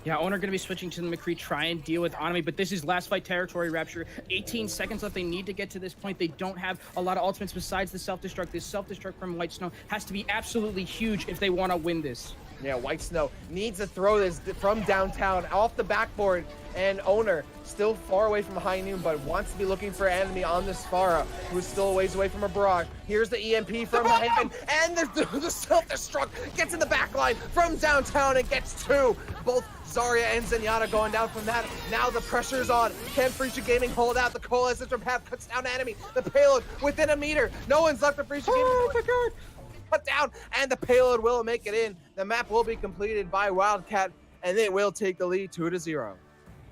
Yeah, Owner going to be switching to the McCree, try and deal with Anami, but this is last fight territory, Rapture. 18 seconds left. They need to get to this point. They don't have a lot of ultimates besides the self-destruct. This self-destruct from White Snow has to be absolutely huge if they want to win this. Yeah, White Snow needs to throw this from downtown off the backboard, and Owner still far away from High Noon, but wants to be looking for an enemy on this Farah, who is still a ways away from a barrage. Here's the EMP from Haven, and the self-destruct gets in the back line from downtown and gets two. Both Zarya and Zenyatta going down from that. Now the pressure's on. Can Frecia Gaming hold out? The coalescence from path cuts down enemy. The payload within a meter. No one's left for Frecia Gaming. Oh my god! Cut down, and the payload will make it in. The map will be completed by WildCat, and it will take the lead 2-0.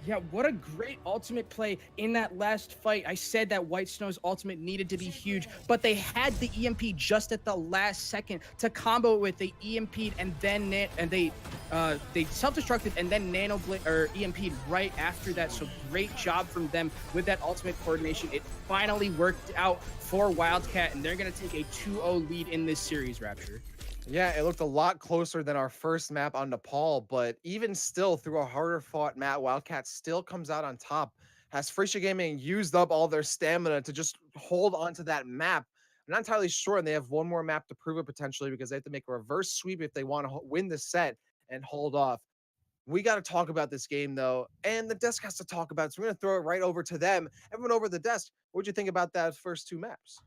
Yeah, what a great ultimate play in that last fight. I said that White Snow's ultimate needed to be huge, but they had the EMP just at the last second to combo it with. They EMP'd and then they self-destructed and then EMP'd right after that. So great job from them with that ultimate coordination. It finally worked out for WildCat, and they're going to take a 2-0 lead in this series, Rapture. Yeah, it looked a lot closer than our first map on Nepal, but even still, through a harder fought map, WildCat still comes out on top. Has Frecia Gaming used up all their stamina to just hold onto that map? I'm not entirely sure, and they have one more map to prove it potentially, because they have to make a reverse sweep if they want to win the set and hold off. We got to talk about this game, though, and the desk has to talk about it, so we're going to throw it right over to them. Everyone over the desk, what'd you think about that first two maps?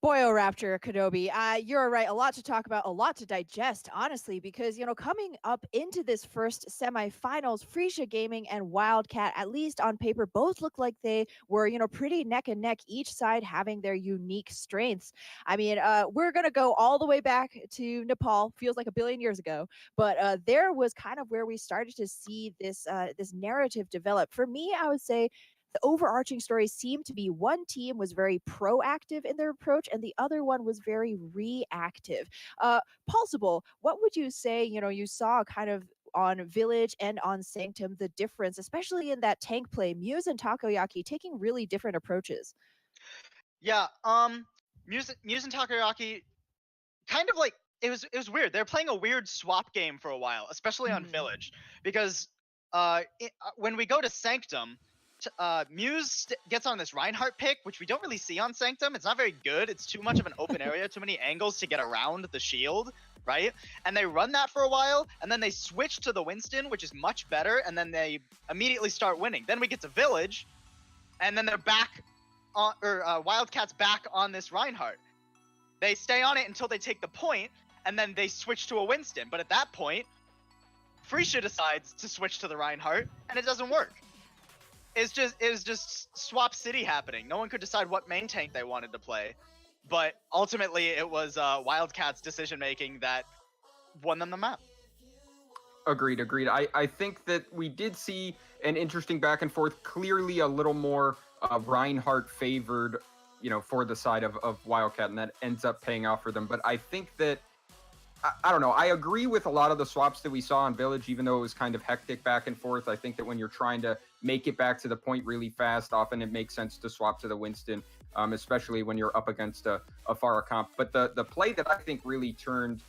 Boy, oh, Rapture, Kenobi, you're right. A lot to talk about, a lot to digest, honestly, because, coming up into this first semifinals, Frecia Gaming and WildCat, at least on paper, both look like they were, pretty neck and neck, each side having their unique strengths. I mean, we're going to go all the way back to Nepal, feels like a billion years ago, but there was kind of where we started to see this narrative develop. For me, I would say the overarching story seemed to be one team was very proactive in their approach and the other one was very reactive. Possible, what would you say, you saw kind of on Village and on Sanctum, the difference, especially in that tank play, Muse and Takoyaki taking really different approaches? Yeah, Muse and Takoyaki kind of like, it was weird. They're playing a weird swap game for a while, especially on Village, because when we go to Sanctum, Muse gets on this Reinhardt pick, which we don't really see on Sanctum. It's not very good. It's too much of an open area, too many angles to get around the shield, right? And they run that for a while, and then they switch to the Winston, which is much better, and then they immediately start winning. Then we get to Village, and then they're back on, WildCat's back on this Reinhardt. They stay on it until they take the point, and then they switch to a Winston. But at that point, Frecia decides to switch to the Reinhardt, and it doesn't work. It was just swap city happening. No one could decide what main tank they wanted to play, but ultimately it was WildCat's decision making that won them the map. Agreed. I think that we did see an interesting back and forth, clearly a little more Reinhardt favored, for the side of WildCat, and that ends up paying off for them. But I think that I don't know. I agree with a lot of the swaps that we saw on Village, even though it was kind of hectic back and forth. I think that when you're trying to make it back to the point really fast, often it makes sense to swap to the Winston, especially when you're up against a Pharah comp. But the play that I think really turned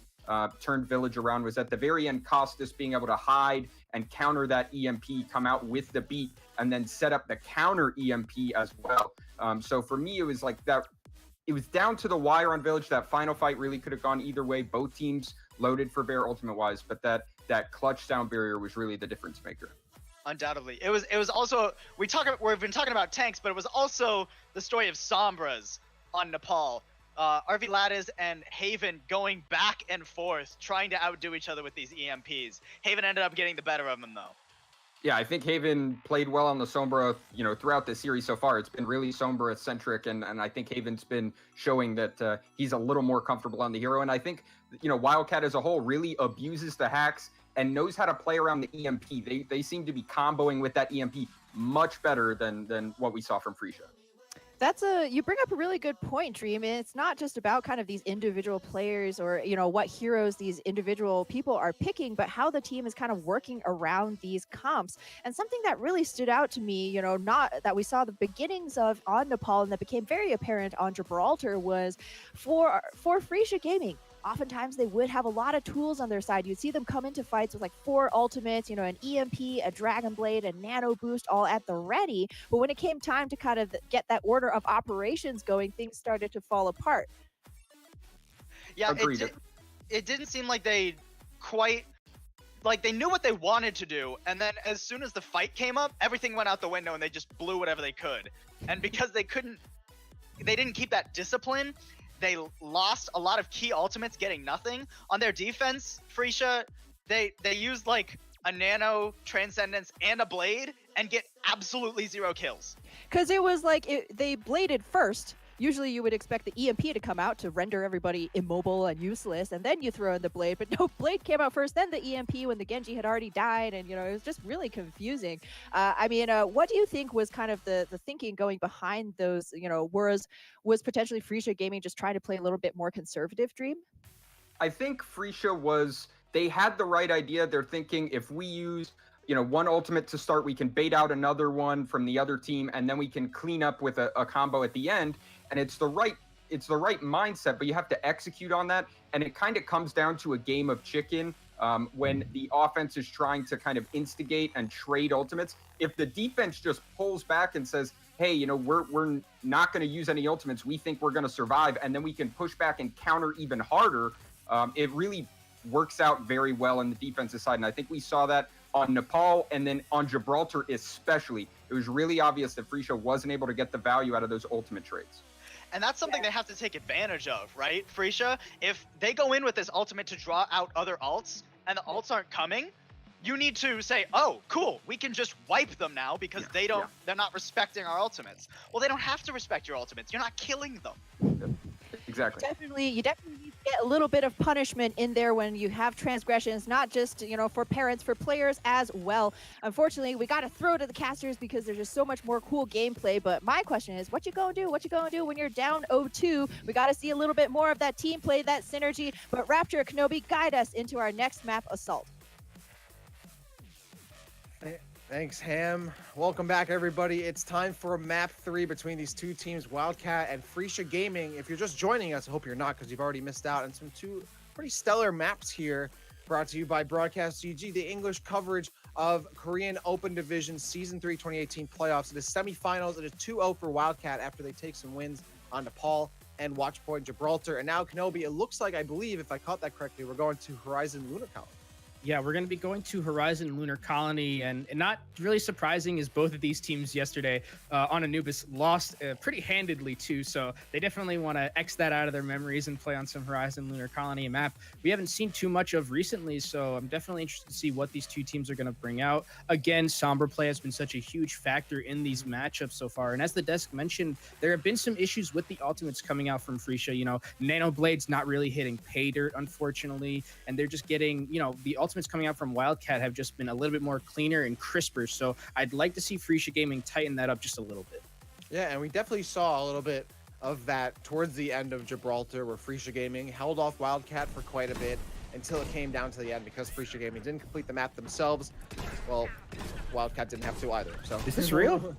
Village around was at the very end, Costas being able to hide and counter that EMP, come out with the beat, and then set up the counter EMP as well. So for me, it was like that. It was down to the wire on Village. That final fight really could have gone either way. Both teams loaded for bear ultimate wise, but that clutch sound barrier was really the difference maker. Undoubtedly. It was also, we've been talking about tanks, but it was also the story of Sombras on Nepal. RV Lattice and Haven going back and forth, trying to outdo each other with these EMPs. Haven ended up getting the better of them, though. Yeah, I think Haven played well on the Sombra, throughout the series so far. It's been really Sombra-centric, and I think Haven's been showing that he's a little more comfortable on the hero. And I think, WildCat as a whole really abuses the hacks and knows how to play around the EMP. They seem to be comboing with that EMP much better than what we saw from Frecia. You bring up a really good point, Dream. And it's not just about kind of these individual players or, what heroes these individual people are picking, but how the team is kind of working around these comps. And something that really stood out to me, not that we saw the beginnings of on Nepal and that became very apparent on Gibraltar was for Frecia Gaming. Oftentimes they would have a lot of tools on their side. You'd see them come into fights with like 4 ultimates, an EMP, a Dragon Blade, a Nano Boost, all at the ready. But when it came time to kind of get that order of operations going, things started to fall apart. Yeah, it didn't seem like they quite, like they knew what they wanted to do, and then as soon as the fight came up, everything went out the window and they just blew whatever they could. And because they didn't keep that discipline, they lost a lot of key ultimates getting nothing. On their defense, Frecia, they used like a Nano, Transcendence, and a Blade and get absolutely 0 kills. Because it was like they bladed first. Usually you would expect the EMP to come out to render everybody immobile and useless, and then you throw in the Blade. But no, Blade came out first, then the EMP when the Genji had already died, and, it was just really confusing. What do you think was kind of the thinking going behind those, was potentially Frecia Gaming just trying to play a little bit more conservative, Dream? I think Frecia they had the right idea. They're thinking if we use one ultimate to start, we can bait out another one from the other team, and then we can clean up with a combo at the end. And it's the right mindset, but you have to execute on that. And it kind of comes down to a game of chicken when the offense is trying to kind of instigate and trade ultimates. If the defense just pulls back and says, hey, we're not going to use any ultimates, we think we're going to survive, and then we can push back and counter even harder, it really works out very well on the defensive side. And I think we saw that on Nepal, and then on Gibraltar especially. It was really obvious that Frecia wasn't able to get the value out of those ultimate trades. And that's something they have to take advantage of, right? Frecia, if they go in with this ultimate to draw out other ults, and the ults aren't coming, you need to say, oh, cool, we can just wipe them now because they're not respecting our ultimates. Well, they don't have to respect your ultimates. You're not killing them. Exactly. You definitely need to get a little bit of punishment in there when you have transgressions, not just, for parents, for players as well. Unfortunately, we got to throw to the casters because there's just so much more cool gameplay. But my question is, what you gonna do? What you gonna do when you're down 0-2? We got to see a little bit more of that team play, that synergy. But Raptor, Kenobi, guide us into our next map, Assault. Thanks, Ham. Welcome back, everybody. It's time for map 3 between these two teams, WildCat and Frecia Gaming. If you're just joining us, I hope you're not, because you've already missed out on some 2 pretty stellar maps here, brought to you by Broadcast.gg, the English coverage of Korean Open Division Season 3 2018 playoffs. It is semifinals. It is 2-0 for WildCat after they take some wins on Nepal and Watchpoint Gibraltar. And now, Kenobi, it looks like, I believe, if I caught that correctly, we're going to Horizon Lunar Colony. Yeah, we're going to be going to Horizon Lunar Colony, and not really surprising is both of these teams yesterday on Anubis lost pretty handedly too, so they definitely want to X that out of their memories and play on some Horizon Lunar Colony map we haven't seen too much of recently, so I'm definitely interested to see what these two teams are going to bring out. Again, Sombra play has been such a huge factor in these matchups so far, and as the desk mentioned, there have been some issues with the ultimates coming out from Frecia. Nano Blade's not really hitting pay dirt, unfortunately, and they're just getting, the ultimates coming out from WildCat have just been a little bit more cleaner and crisper. So I'd like to see Frecia Gaming tighten that up just a little bit. Yeah, and we definitely saw a little bit of that towards the end of Gibraltar, where Frecia Gaming held off WildCat for quite a bit. until it came down to the end because Frecia Gaming didn't complete the map themselves. Well, WildCat didn't have to either. So Is this real?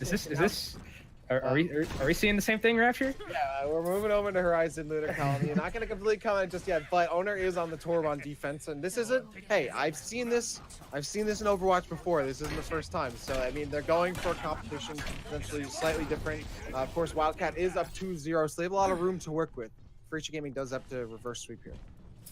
Is this? Are we seeing the same thing, Rapture? Yeah, we're moving over to Horizon Lunar Colony. You're not going to completely comment just yet, but Owner is on the Torb on defense, and this isn't. Hey, I've seen this in Overwatch before. This isn't the first time. So I mean, they're going for a competition essentially slightly different. Of course, WildCat is up 2-0, so they have a lot of room to work with. Frecia Gaming does have to reverse sweep here.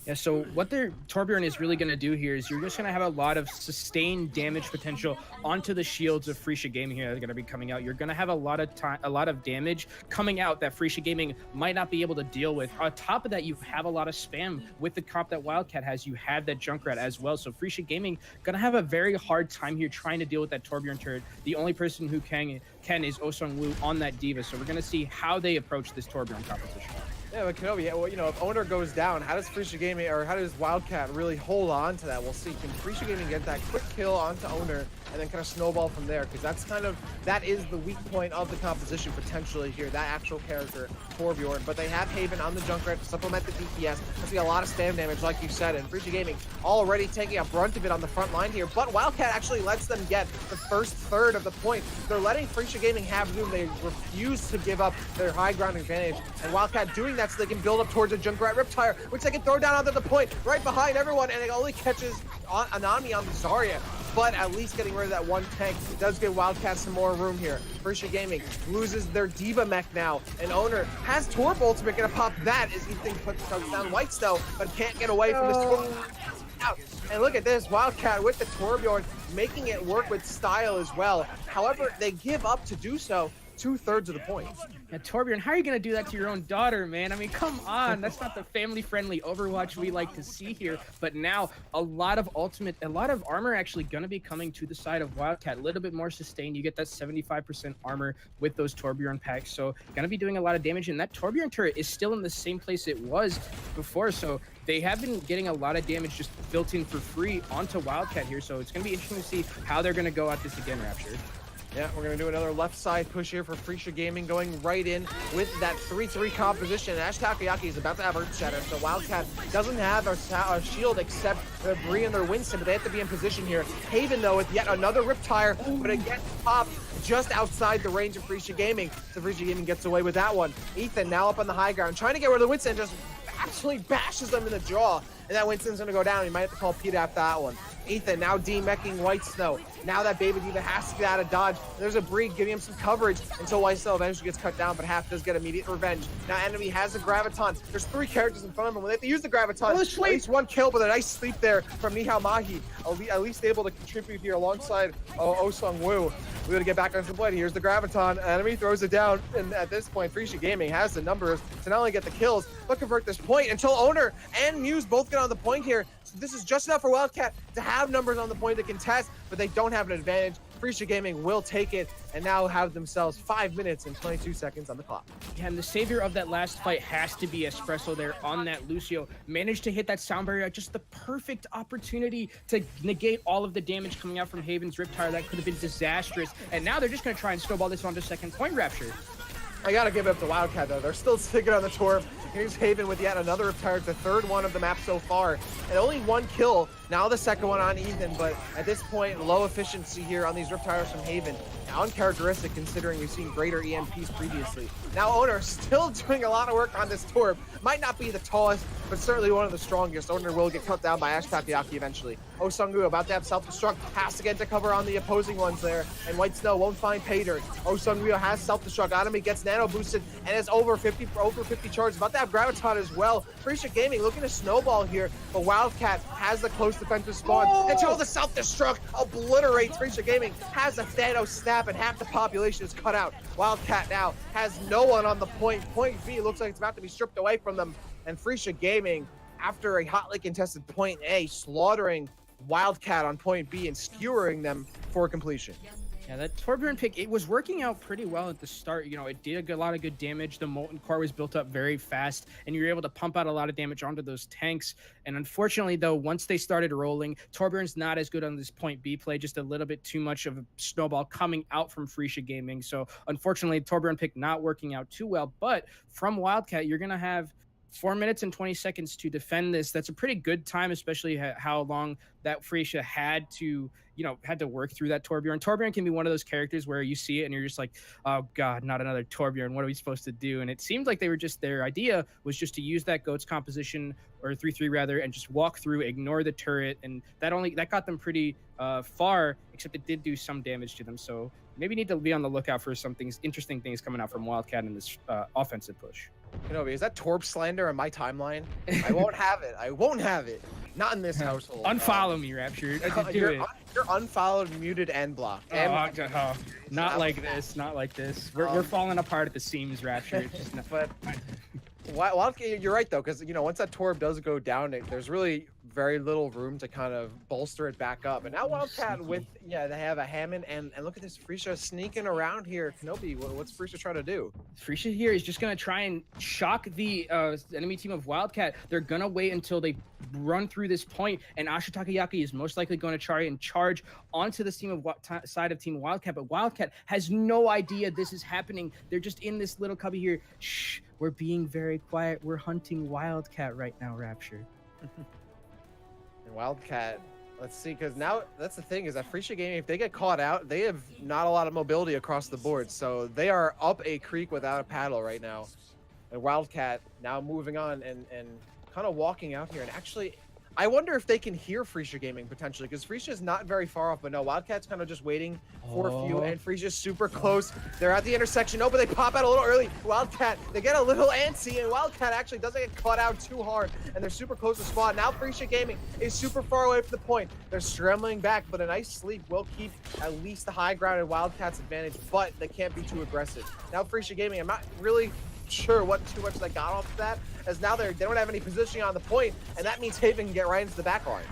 Yeah, so what their Torbjorn is really going to do here is you're just going to have a lot of sustained damage potential onto the shields of Frecia Gaming here that are going to be coming out. You're going to have a lot of damage coming out that Frecia Gaming might not be able to deal with. On top of that, you have a lot of spam with the comp that WildCat has. You have that Junkrat as well. So Frecia Gaming going to have a very hard time here trying to deal with that Torbjorn turret. The only person who can is Oh Woo on that D.Va. So we're going to see how they approach this Torbjorn competition. Yeah, but Kenobi, well, you know, if Owner goes down, how does Frecia Gaming, or how does WildCat really hold on to that? We'll see. Can Frecia Gaming get that quick kill onto Owner and then kind of snowball from there? Because that is the weak point of the composition potentially here, that actual character, Torbjorn. But they have Haven on the Junkrat to supplement the DPS. Let's see a lot of spam damage, like you said, and Frecia Gaming already taking a brunt of it on the front line here. But WildCat actually lets them get the first third of the point. They're letting Frecia Gaming have Zoom. They refuse to give up their high ground advantage. And WildCat doing that so they can build up towards a Junkrat Riptire, which they can throw down onto the point right behind everyone, and it only catches Anami on the Zarya. But at least getting rid of that one tank does give WildCat some more room here. Frecia Gaming loses their D.Va mech now, and Owner has Torb ultimate, gonna pop that as Ethan puts down White Snow, but can't get away from this Torb. Out. And look at this, WildCat with the Torbjorn, making it work with style as well. However, they give up to do so 2/3 of the point. Yeah, Torbjorn, how are you going to do that to your own daughter, man? I mean, come on. That's not the family-friendly Overwatch we like to see here. But now, a lot of armor actually going to be coming to the side of WildCat. A little bit more sustained. You get that 75% armor with those Torbjorn packs. So, going to be doing a lot of damage. And that Torbjorn turret is still in the same place it was before. So, they have been getting a lot of damage just built in for free onto WildCat here. So, it's going to be interesting to see how they're going to go at this again, Rapture. Yeah, we're going to do another left side push here for Frecia Gaming, going right in with that 3-3 composition. Ash Takoyaki is about to have Earth Shatter, so WildCat doesn't have a shield except the Bree and their Winston, but they have to be in position here. Haven, though, with yet another Riptire, but it gets popped just outside the range of Frecia Gaming. So Frecia Gaming gets away with that one. Ethan now up on the high ground, trying to get rid of the Winston, just absolutely bashes them in the jaw. And that Winston's going to go down. He might have to call Pete after that one. Ethan now demeching White Snow. Now that Baby D.Va has to get out of dodge. There's a Bree giving him some coverage until White Snow eventually gets cut down, but Half does get immediate revenge. Now Enemy has a Graviton. There's 3 characters in front of him. When they have to use the Graviton, at least 1 kill, but a nice sleep there from Nihao Mahi. At least able to contribute here alongside Oh Woo. We got to get back on some play. Here's the Graviton. Enemy throws it down, and at this point, Frecia Gaming has the numbers to not only get the kills, but convert this point until Owner and Muse both get on the point here. So this is just enough for WildCat to have numbers on the point to contest, but they don't have an advantage. Frecia Gaming will take it and now have themselves 5 minutes and 22 seconds on the clock. Yeah, and the savior of that last fight has to be Espresso there on that Lucio. Managed to hit that sound barrier at just the perfect opportunity to negate all of the damage coming out from Haven's Riptire. That could have been disastrous. And now they're just going to try and snowball this onto second point, Rapture. I gotta give it up to WildCat though. They're still sticking on the Torb. Here's Haven with yet another Riptire, the 3rd one of the map so far. And only 1 kill. Now the 2nd one on Ethan, but at this point, low efficiency here on these Riptires from Haven. Uncharacteristic considering we've seen greater EMPs previously. Now Owner still doing a lot of work on this Torb. Might not be the tallest, but certainly one of the strongest. Owner will get cut down by Ash Takoyaki eventually. Oh Sung-woo about to have self-destruct, has to get to cover on the opposing ones there, and White Snow won't find pay dirt. Oh Sung-woo has self-destruct, Anami gets nano boosted, and is over 50 charges, about to have Graviton as well. Frecia Gaming looking to snowball here, but WildCat has the close defensive spawn until the self-destruct obliterates. Frecia Gaming has a Thanos snap, and half the population is cut out. WildCat now has no one on the point. Point B looks like it's about to be stripped away from them, and Frecia Gaming, after a hotly contested point A, slaughtering WildCat on point B and skewering them for completion. Yeah, that Torbjorn pick, it was working out pretty well at the start. You know, it did a lot of good damage. The Molten Core was built up very fast, and you were able to pump out a lot of damage onto those tanks. And unfortunately, though, once they started rolling, Torbjorn's not as good on this point B play, just a little bit too much of a snowball coming out from Frecia Gaming. So unfortunately, Torbjorn pick not working out too well. But from WildCat, you're going to have 4 minutes and 20 seconds to defend this. That's a pretty good time, especially how long that Frecia had to work through that Torbjorn. Torbjorn can be one of those characters where you see it and you're just like, oh God, not another Torbjorn. What are we supposed to do? And it seemed like their idea was just to use that goat's composition, or 3-3 rather, and just walk through, ignore the turret. And that got them pretty far, except it did do some damage to them. So maybe need to be on the lookout for some interesting things coming out from WildCat in this offensive push. Kenobi, is that Torb slander on my timeline? I won't have it. I won't have it. Not in this household. Unfollow me, Rapture. You're unfollowed, muted, and blocked. Not like this. Not like this. We're falling apart at the seams, Rapture. It's just not... But WildCat, you're right though, because once that Torb does go down, there's really very little room to kind of bolster it back up. And now WildCat they have a Hammond, and look at this, Frecia sneaking around here. Kenobi, what's Frecia trying to do? Frecia here is just going to try and shock the enemy team of WildCat. They're going to wait until they run through this point, and Asha Takayaki is most likely going to try and charge onto the side of Team WildCat, but WildCat has no idea this is happening. They're just in this little cubby here. Shh, we're being very quiet. We're hunting WildCat right now, Rapture. And WildCat, let's see, because now that's the thing, is that Frecia Gaming, if they get caught out, they have not a lot of mobility across the board, so they are up a creek without a paddle right now. And WildCat now moving on and kind of walking out here, and actually I wonder if they can hear Frecia Gaming potentially, because Frecia is not very far off, but no, WildCat's kind of just waiting for a few, and Frecia's super close. They're at the intersection. Oh, but they pop out a little early. WildCat, they get a little antsy, and WildCat actually doesn't get caught out too hard, and they're super close to spawn. Now Frecia Gaming is super far away from the point. They're scrambling back, but a nice sleep will keep at least the high ground and WildCat's advantage, but they can't be too aggressive. Now Frecia Gaming, I'm not really sure what too much they got off of that, as now they don't have any positioning on the point, and that means Haven can get right into the back line.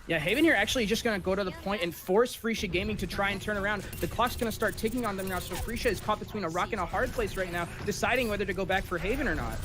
Yeah, Haven here actually just going to go to the point and force Frecia Gaming to try and turn around. The clock's going to start ticking on them now, so Frecia is caught between a rock and a hard place right now, deciding whether to go back for Haven or not.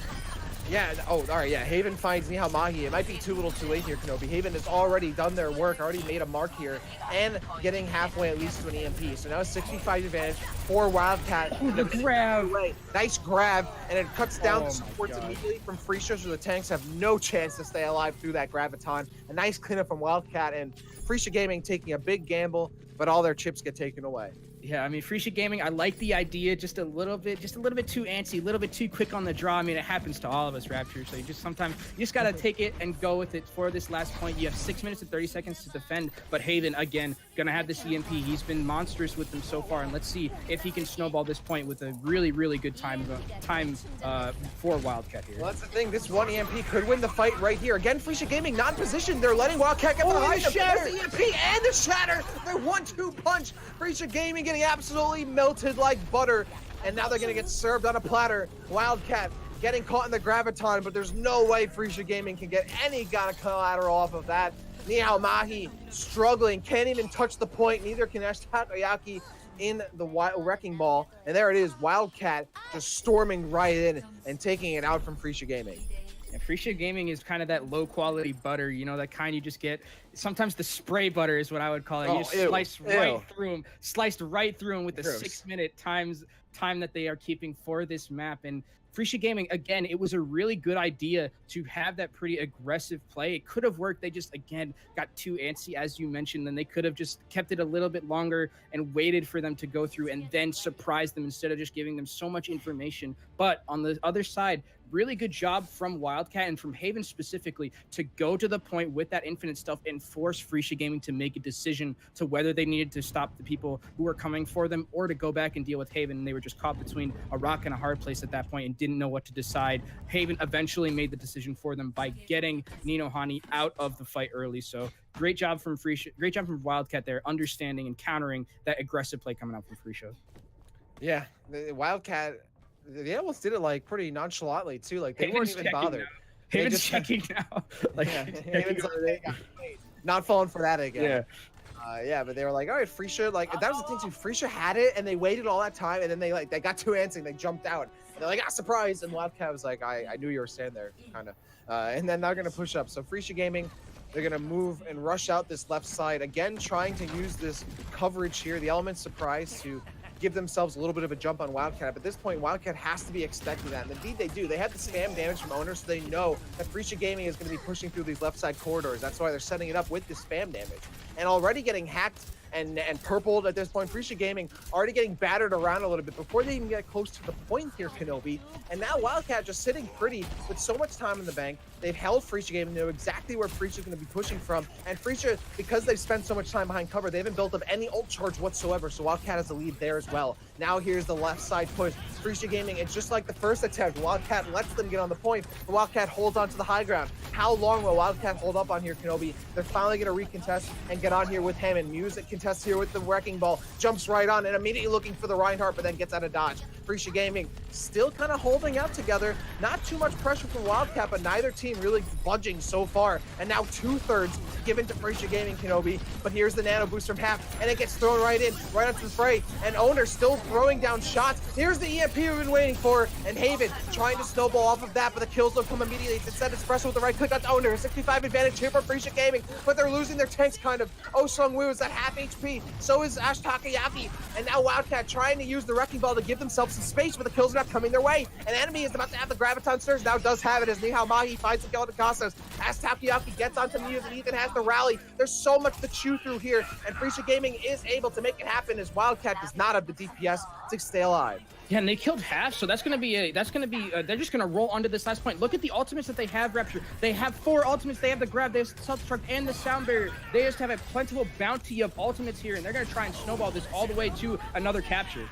Yeah, all right, yeah, Haven finds Nihao Mahi. It might be too little too late here, Kenobi. Haven has already done their work, already made a mark here, and getting halfway at least to an EMP. So now 65 advantage for WildCat. Ooh, the grab. Nice grab, and it cuts down the supports immediately from Frecia, so the tanks have no chance to stay alive through that graviton. A nice cleanup from WildCat, and Frecia Gaming taking a big gamble, but all their chips get taken away. Yeah, I mean, Frecia Gaming, I like the idea, just a little bit too antsy, a little bit too quick on the draw. I mean, it happens to all of us, Rapture. So sometimes you just got to take it and go with it for this last point. You have 6 minutes and 30 seconds to defend, but Haven, again, going to have this EMP. He's been monstrous with them so far, and let's see if he can snowball this point with a really, really good time for WildCat here. Well, that's the thing. This one EMP could win the fight right here. Again, Frecia Gaming not in position. They're letting WildCat get behind them. There's the EMP and the shatter. They're 1-2 punch. Frecia Gaming getting absolutely melted like butter, and now they're gonna get served on a platter. WildCat getting caught in the graviton, but there's no way Frecia Gaming can get any kind of collateral off of that. Nihao Mahi struggling, can't even touch the point, neither can Ash Takoyaki in the wrecking ball, and there it is, WildCat just storming right in and taking it out from Frecia Gaming. And Frecia Gaming is kind of that low quality butter, that kind you just get. Sometimes the spray butter is what I would call it. You just sliced right through them with the 6 minute time that they are keeping for this map. And Frecia Gaming, again, it was a really good idea to have that pretty aggressive play. It could have worked. They just, again, got too antsy, as you mentioned. Then they could have just kept it a little bit longer and waited for them to go through and then surprise them instead of just giving them so much information. But on the other side, really good job from WildCat and from Haven specifically to go to the point with that infinite stuff and force Frecia Gaming to make a decision to whether they needed to stop the people who were coming for them or to go back and deal with Haven. And they were just caught between a rock and a hard place at that point and didn't know what to decide. Haven eventually made the decision for them by getting Nino Hani out of the fight early. So great job from Frecia, great job from WildCat there, understanding and countering that aggressive play coming out from Frecia. Yeah, the WildCat, they almost did it pretty nonchalantly too. Like they weren't even bothered. Haven's checking now. Not falling for that again. Yeah. Yeah, but they were like, all right, Frecia, that was the thing too. Frecia had it, and they waited all that time, and then they got too antsy, and they jumped out. And they're like, surprise! And WildCat was like, I knew you were standing there, kind of. And then they're gonna push up. So Frecia Gaming, they're gonna move and rush out this left side again, trying to use this coverage here, the element surprise, to give themselves a little bit of a jump on WildCat. But at this point, WildCat has to be expecting that, and indeed they do. They have the spam damage from Owner, so they know that Frecia Gaming is going to be pushing through these left side corridors. That's why they're setting it up with the spam damage. And already getting hacked and purpled at this point. Frecia Gaming already getting battered around a little bit before they even get close to the point here, Kenobi. And now WildCat just sitting pretty with so much time in the bank. They've held Frecia Gaming, they know exactly where Frecia's going to be pushing from. And Frecia, because they've spent so much time behind cover, they haven't built up any ult charge whatsoever. So WildCat has the lead there as well. Now here's the left side push. Frecia Gaming, it's just like the first attempt. WildCat lets them get on the point, but WildCat holds on to the high ground. How long will WildCat hold up on here, Kenobi? They're finally going to recontest and get on here with him. And Muse contests here with the Wrecking Ball, jumps right on and immediately looking for the Reinhardt, but then gets out of dodge. Frecia Gaming still kind of holding out together. Not too much pressure from WildCat, but neither team really budging so far. And now 2/3 given to Frecia Gaming, Kenobi. But here's the nano boost from Half, and it gets thrown right in, right onto the fray. And Owner still throwing down shots. Here's the EMP we've been waiting for, and Haven trying to snowball off of that, but the kills don't come immediately. It's instead Espresso with the right click on Owner. 65 advantage here for Frecia Gaming, but they're losing their tanks kind of. Oh Sung Woo is at half HP. So is Ash Takayaki. And now WildCat trying to use the Wrecking Ball to give themselves some space, but the kills are not coming their way. An enemy is about to have the Graviton Surge. Now does have it as Nihao Mahi finds the kill on Casas. As Takayaki gets onto Muse and Ethan has the rally. There's so much to chew through here, and Frecia Gaming is able to make it happen as WildCat does not have the DPS to stay alive. Yeah, and they killed Half, so that's gonna be they're just gonna roll onto this last point. Look at the ultimates that they have, Rapture. They have 4 ultimates. They have the grab, they have the self-destruct, and the sound barrier. They just have a plentiful bounty of ultimates here, and they're gonna try and snowball this all the way to another capture.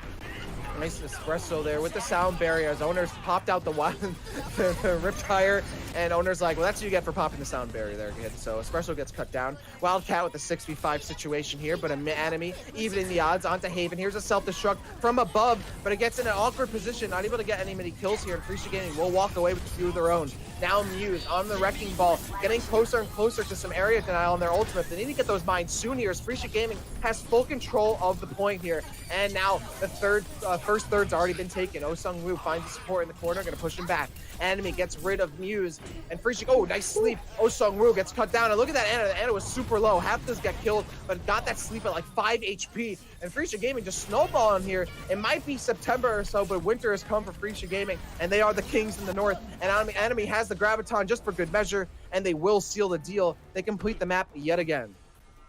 Nice Espresso there with the sound barrier as Owner's popped out the Riptire, and Owner's like, well, that's what you get for popping the sound barrier there, kid. So Espresso gets cut down. WildCat with a 6v5 situation here, but an enemy evening the odds onto Haven. Here's a self-destruct from above, but it gets in an awkward position, not able to get any many kills here, and Frecia Gaming will walk away with a few of their own. Now Muse on the Wrecking Ball, getting closer and closer to some area denial on their ultimate. They need to get those mines soon here as Frecia Gaming has full control of the point here. And now the first third's already been taken. Oh Sung Woo finds the support in the corner, gonna push him back. Enemy gets rid of Muse, and Frecia, oh, nice sleep. Oh Sung Woo gets cut down, and look at that Ana. The Ana was super low. Half does get killed, but got that sleep at like 5 HP. And Frecia Gaming just snowballing here. It might be September or so, but winter has come for Frecia Gaming, and they are the kings in the north. And enemy has the Graviton just for good measure, and they will seal the deal. They complete the map yet again.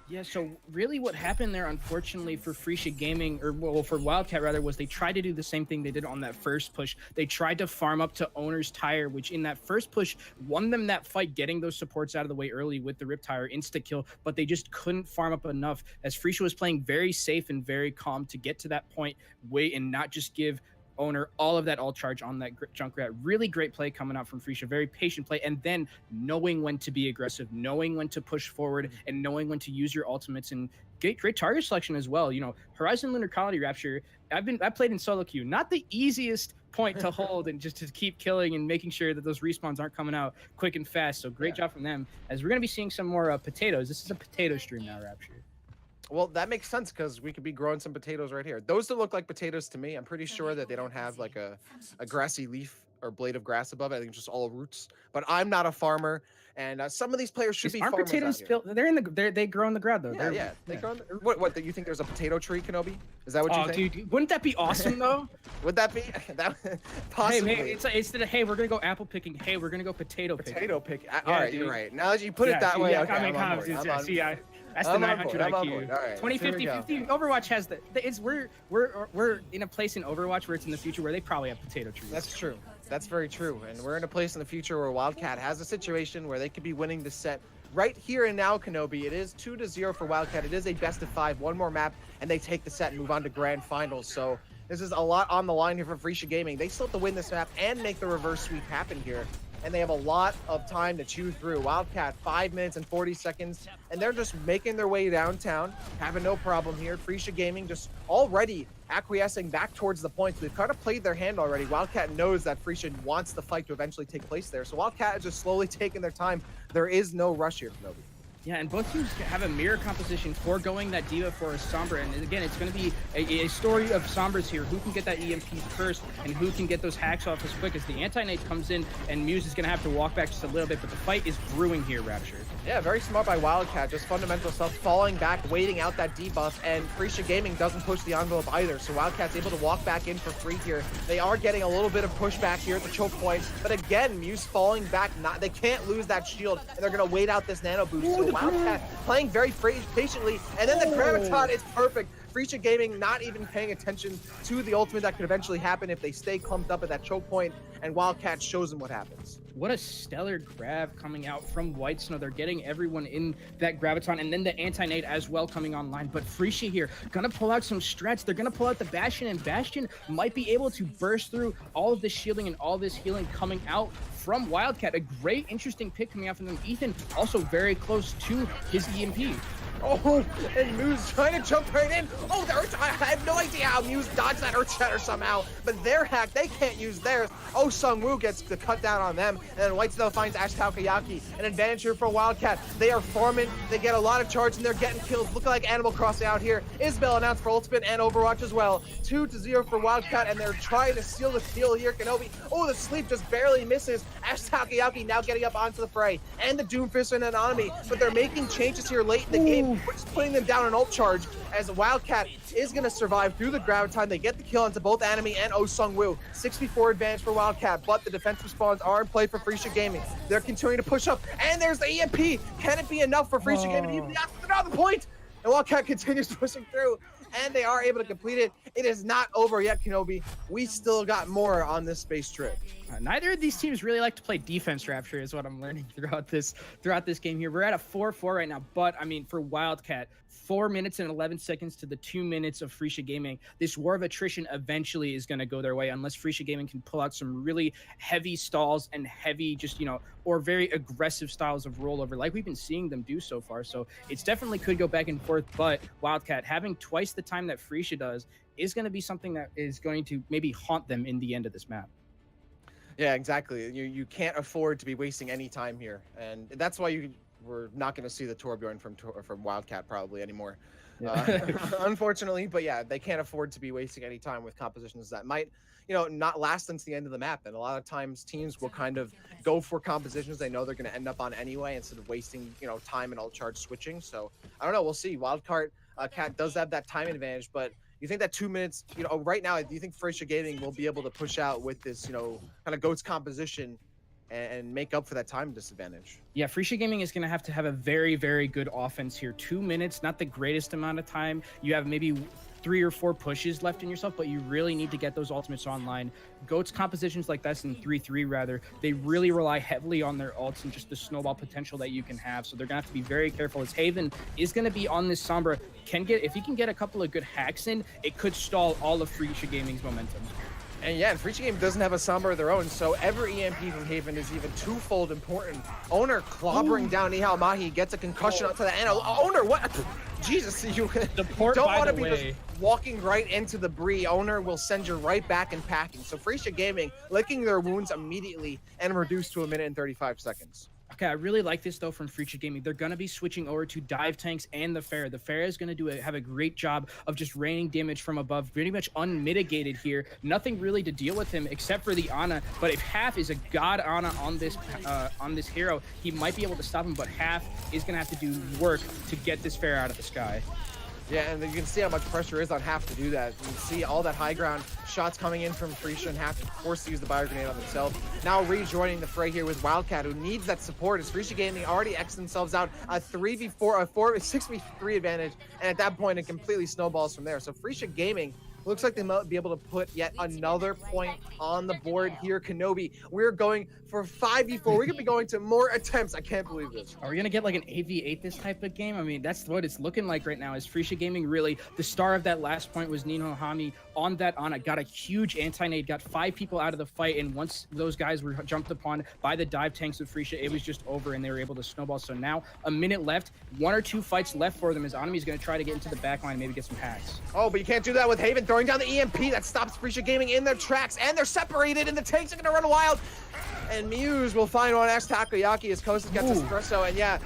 Yeah, so really what happened there, unfortunately, for Frecia Gaming, or well, for WildCat rather, was they tried to do the same thing they did on that first push. They tried to farm up to Owner's Tire, which in that first push won them that fight, getting those supports out of the way early with the Rip Tire insta-kill, but they just couldn't farm up enough as Frecia was playing very safe and very calm to get to that point, wait, and not just give Owner all of that all charge on that Junkrat. Really great play coming out from Frecia, very patient play, and then knowing when to be aggressive, knowing when to push forward, and knowing when to use your ultimates, and great target selection as well. You know, Horizon Lunar Colony Rapture, I played in solo queue, not the easiest point to hold and just to keep killing and making sure that those respawns aren't coming out quick and fast. So great job from them, as we're going to be seeing some more potatoes. This is a potato stream now, Rapture. Well, that makes sense because we could be growing some potatoes right here. Those don't look like potatoes to me. I'm pretty sure that they don't have like a grassy leaf or blade of grass above it. I think it's just all roots. But I'm not a farmer, and some of these players should be farmers. Aren't potatoes built? They grow in the ground though. Yeah, they grow. What? You think there's a potato tree, Kenobi? Is that what you think? Dude, wouldn't that be awesome though? Would that be? That possibly. Hey, it's instead of hey, we're gonna go apple picking. Hey, we're gonna go potato picking. Potato picking. All right, du're right. Now that you put it that way, okay, I'm on board. That's the 900 IQ. Right, 2050 Overwatch has we're in a place in Overwatch where it's in the future where they probably have potato trees. That's true. That's very true. And we're in a place in the future where WildCat has a situation where they could be winning the set right here and now, Kenobi. It is 2-0 for WildCat. It is a best of 5, one more map, and they take the set and move on to grand finals. So this is a lot on the line here for Frecia Gaming. They still have to win this map and make the reverse sweep happen here. And they have a lot of time to chew through. WildCat, 5 minutes and 40 seconds, and they're just making their way downtown, having no problem here. Frecia Gaming just already acquiescing back towards the points. They've kind of played their hand already. WildCat knows that Frecia wants the fight to eventually take place there. So WildCat is just slowly taking their time. There is no rush here, Kenobi. Yeah, and both teams have a mirror composition for going that Diva for a Sombra. And again, it's going to be a story of Sombras here. Who can get that EMP first and who can get those hacks off as quick as the anti-nade comes in, and Muse is going to have to walk back just a little bit, but the fight is brewing here, Rapture. Yeah, very smart by WildCat. Just fundamental stuff, falling back, waiting out that debuff, and Frecia Gaming doesn't push the envelope either. So WildCat's able to walk back in for free here. They are getting a little bit of pushback here at the choke point, but again, Muse falling back. They can't lose that shield, and they're going to wait out this nano boost. So WildCat playing very patiently, and then the graviton is perfect. Frecia Gaming not even paying attention to the ultimate that could eventually happen if they stay clumped up at that choke point, and WildCat shows them what happens. What a stellar grab coming out from White Snow. They're getting everyone in that graviton, and then the anti-nade as well coming online. But Frecia here gonna pull out some strats. They're gonna pull out the Bastion, and Bastion might be able to burst through all of this shielding and all this healing coming out from WildCat. A great, interesting pick coming out from them. Ethan also very close to his EMP. Oh, and Muse trying to jump right in. Oh, the Earth, I have no idea how Muse dodged that Earth Shatter somehow, but their hack, they can't use theirs. Oh, Sungwoo gets the cut down on them, and then White Snow finds Ash Taokayaki. An advantage here for WildCat. They are farming, they get a lot of charge, and they're getting kills. Looking like Animal Crossing out here. Isabel announced for Ultimate and Overwatch as well. 2-0 for WildCat, and they're trying to seal the steal here. Kenobi, oh, the sleep just barely misses. Ash Taokayaki now getting up onto the fray, and the Doomfist and Anonymity, but they're making changes here late in the game. We're just putting them down an ult charge as WildCat is going to survive through the graviton. They get the kill onto both Anime and Oh Sung-woo. 6v4 advantage for WildCat, but the defensive spawns are in play for Frecia Gaming. They're continuing to push up, and there's the EMP. Can it be enough for Frecia Gaming? Even another point, and WildCat continues pushing through, and they are able to complete it. It is not over yet, Kenobi. We still got more on this space trip. Neither of these teams really like to play defense, Rapture, is what I'm learning throughout this game here. We're at a 4-4 right now, but I mean, for WildCat, 4 minutes and 11 seconds to the 2 minutes of Frecia Gaming. This war of attrition eventually is going to go their way unless Frecia Gaming can pull out some really heavy stalls and heavy, just, or very aggressive styles of rollover like we've been seeing them do so far. So it's definitely could go back and forth, but WildCat having twice the time that Frecia does is going to be something that is going to maybe haunt them in the end of this map. Yeah, exactly. You can't afford to be wasting any time here, and that's why we're not going to see the Torbjorn from WildCat probably anymore, unfortunately. But yeah, they can't afford to be wasting any time with compositions that might, not last until the end of the map. And a lot of times teams will kind of go for compositions they know they're going to end up on anyway, instead of wasting time and ult charge switching. So I don't know. We'll see. WildCat does have that time advantage, but you think that 2 minutes, right now, do you think Frecia Gaming will be able to push out with this, kind of GOATS composition and make up for that time disadvantage? Yeah, Frecia Gaming is going to have a very, very good offense here. 2 minutes, not the greatest amount of time. You have maybe 3 or 4 pushes left in yourself, but you really need to get those ultimates online. GOATS compositions like this in 3-3 rather, they really rely heavily on their ults and just the snowball potential that you can have. So they're going to have to be very careful as Haven is going to be on this Sombra. If he can get a couple of good hacks in, it could stall all of Frecia Gaming's momentum. And yeah, and Frecia Gaming doesn't have a Sombra of their own, so every EMP from Haven is even twofold important. Owner clobbering down Nihao Mahi, gets a concussion onto the end. Owner, what? Jesus, you don't want to be just walking right into the Bree. Owner will send you right back and packing. So Frecia Gaming licking their wounds immediately and reduced to 1 minute and 35 seconds. Okay, I really like this though from Frecia Gaming. They're going to be switching over to dive tanks and the Pharah. The Pharah is going to have a great job of just raining damage from above, pretty much unmitigated here. Nothing really to deal with him except for the Ana. But if Half is a god Ana on this hero, he might be able to stop him. But Half is going to have to do work to get this Pharah out of the sky. Yeah, and you can see how much pressure is on Half to do that. You can see all that high ground shots coming in from Frecia, and Half forced to use the bio grenade on himself. Now rejoining the fray here with WildCat, who needs that support as Frecia Gaming already X'd themselves out a 6v3 advantage, and at that point it completely snowballs from there. So Frecia Gaming looks like they might be able to put yet another point on the board here. Kenobi, we're going for 5v4. We're going to be going to more attempts. I can't believe this. Are we going to get like an 8v8 this type of game? I mean, that's what it's looking like right now. Is Frecia Gaming really the star of that last point was Nino Hami on that Ana. Got a huge anti-nade, got 5 people out of the fight, and once those guys were jumped upon by the dive tanks of Frecia, it was just over and they were able to snowball. So now a minute left, 1 or 2 fights left for them as Anami is going to try to get into the back line and maybe get some hacks. Oh, but you can't do that with Haven throwing down the EMP that stops Frecia Gaming in their tracks, and they're separated and the tanks are going to run wild. and Muse will find one X Takoyaki as Kosa gets espresso. And yeah,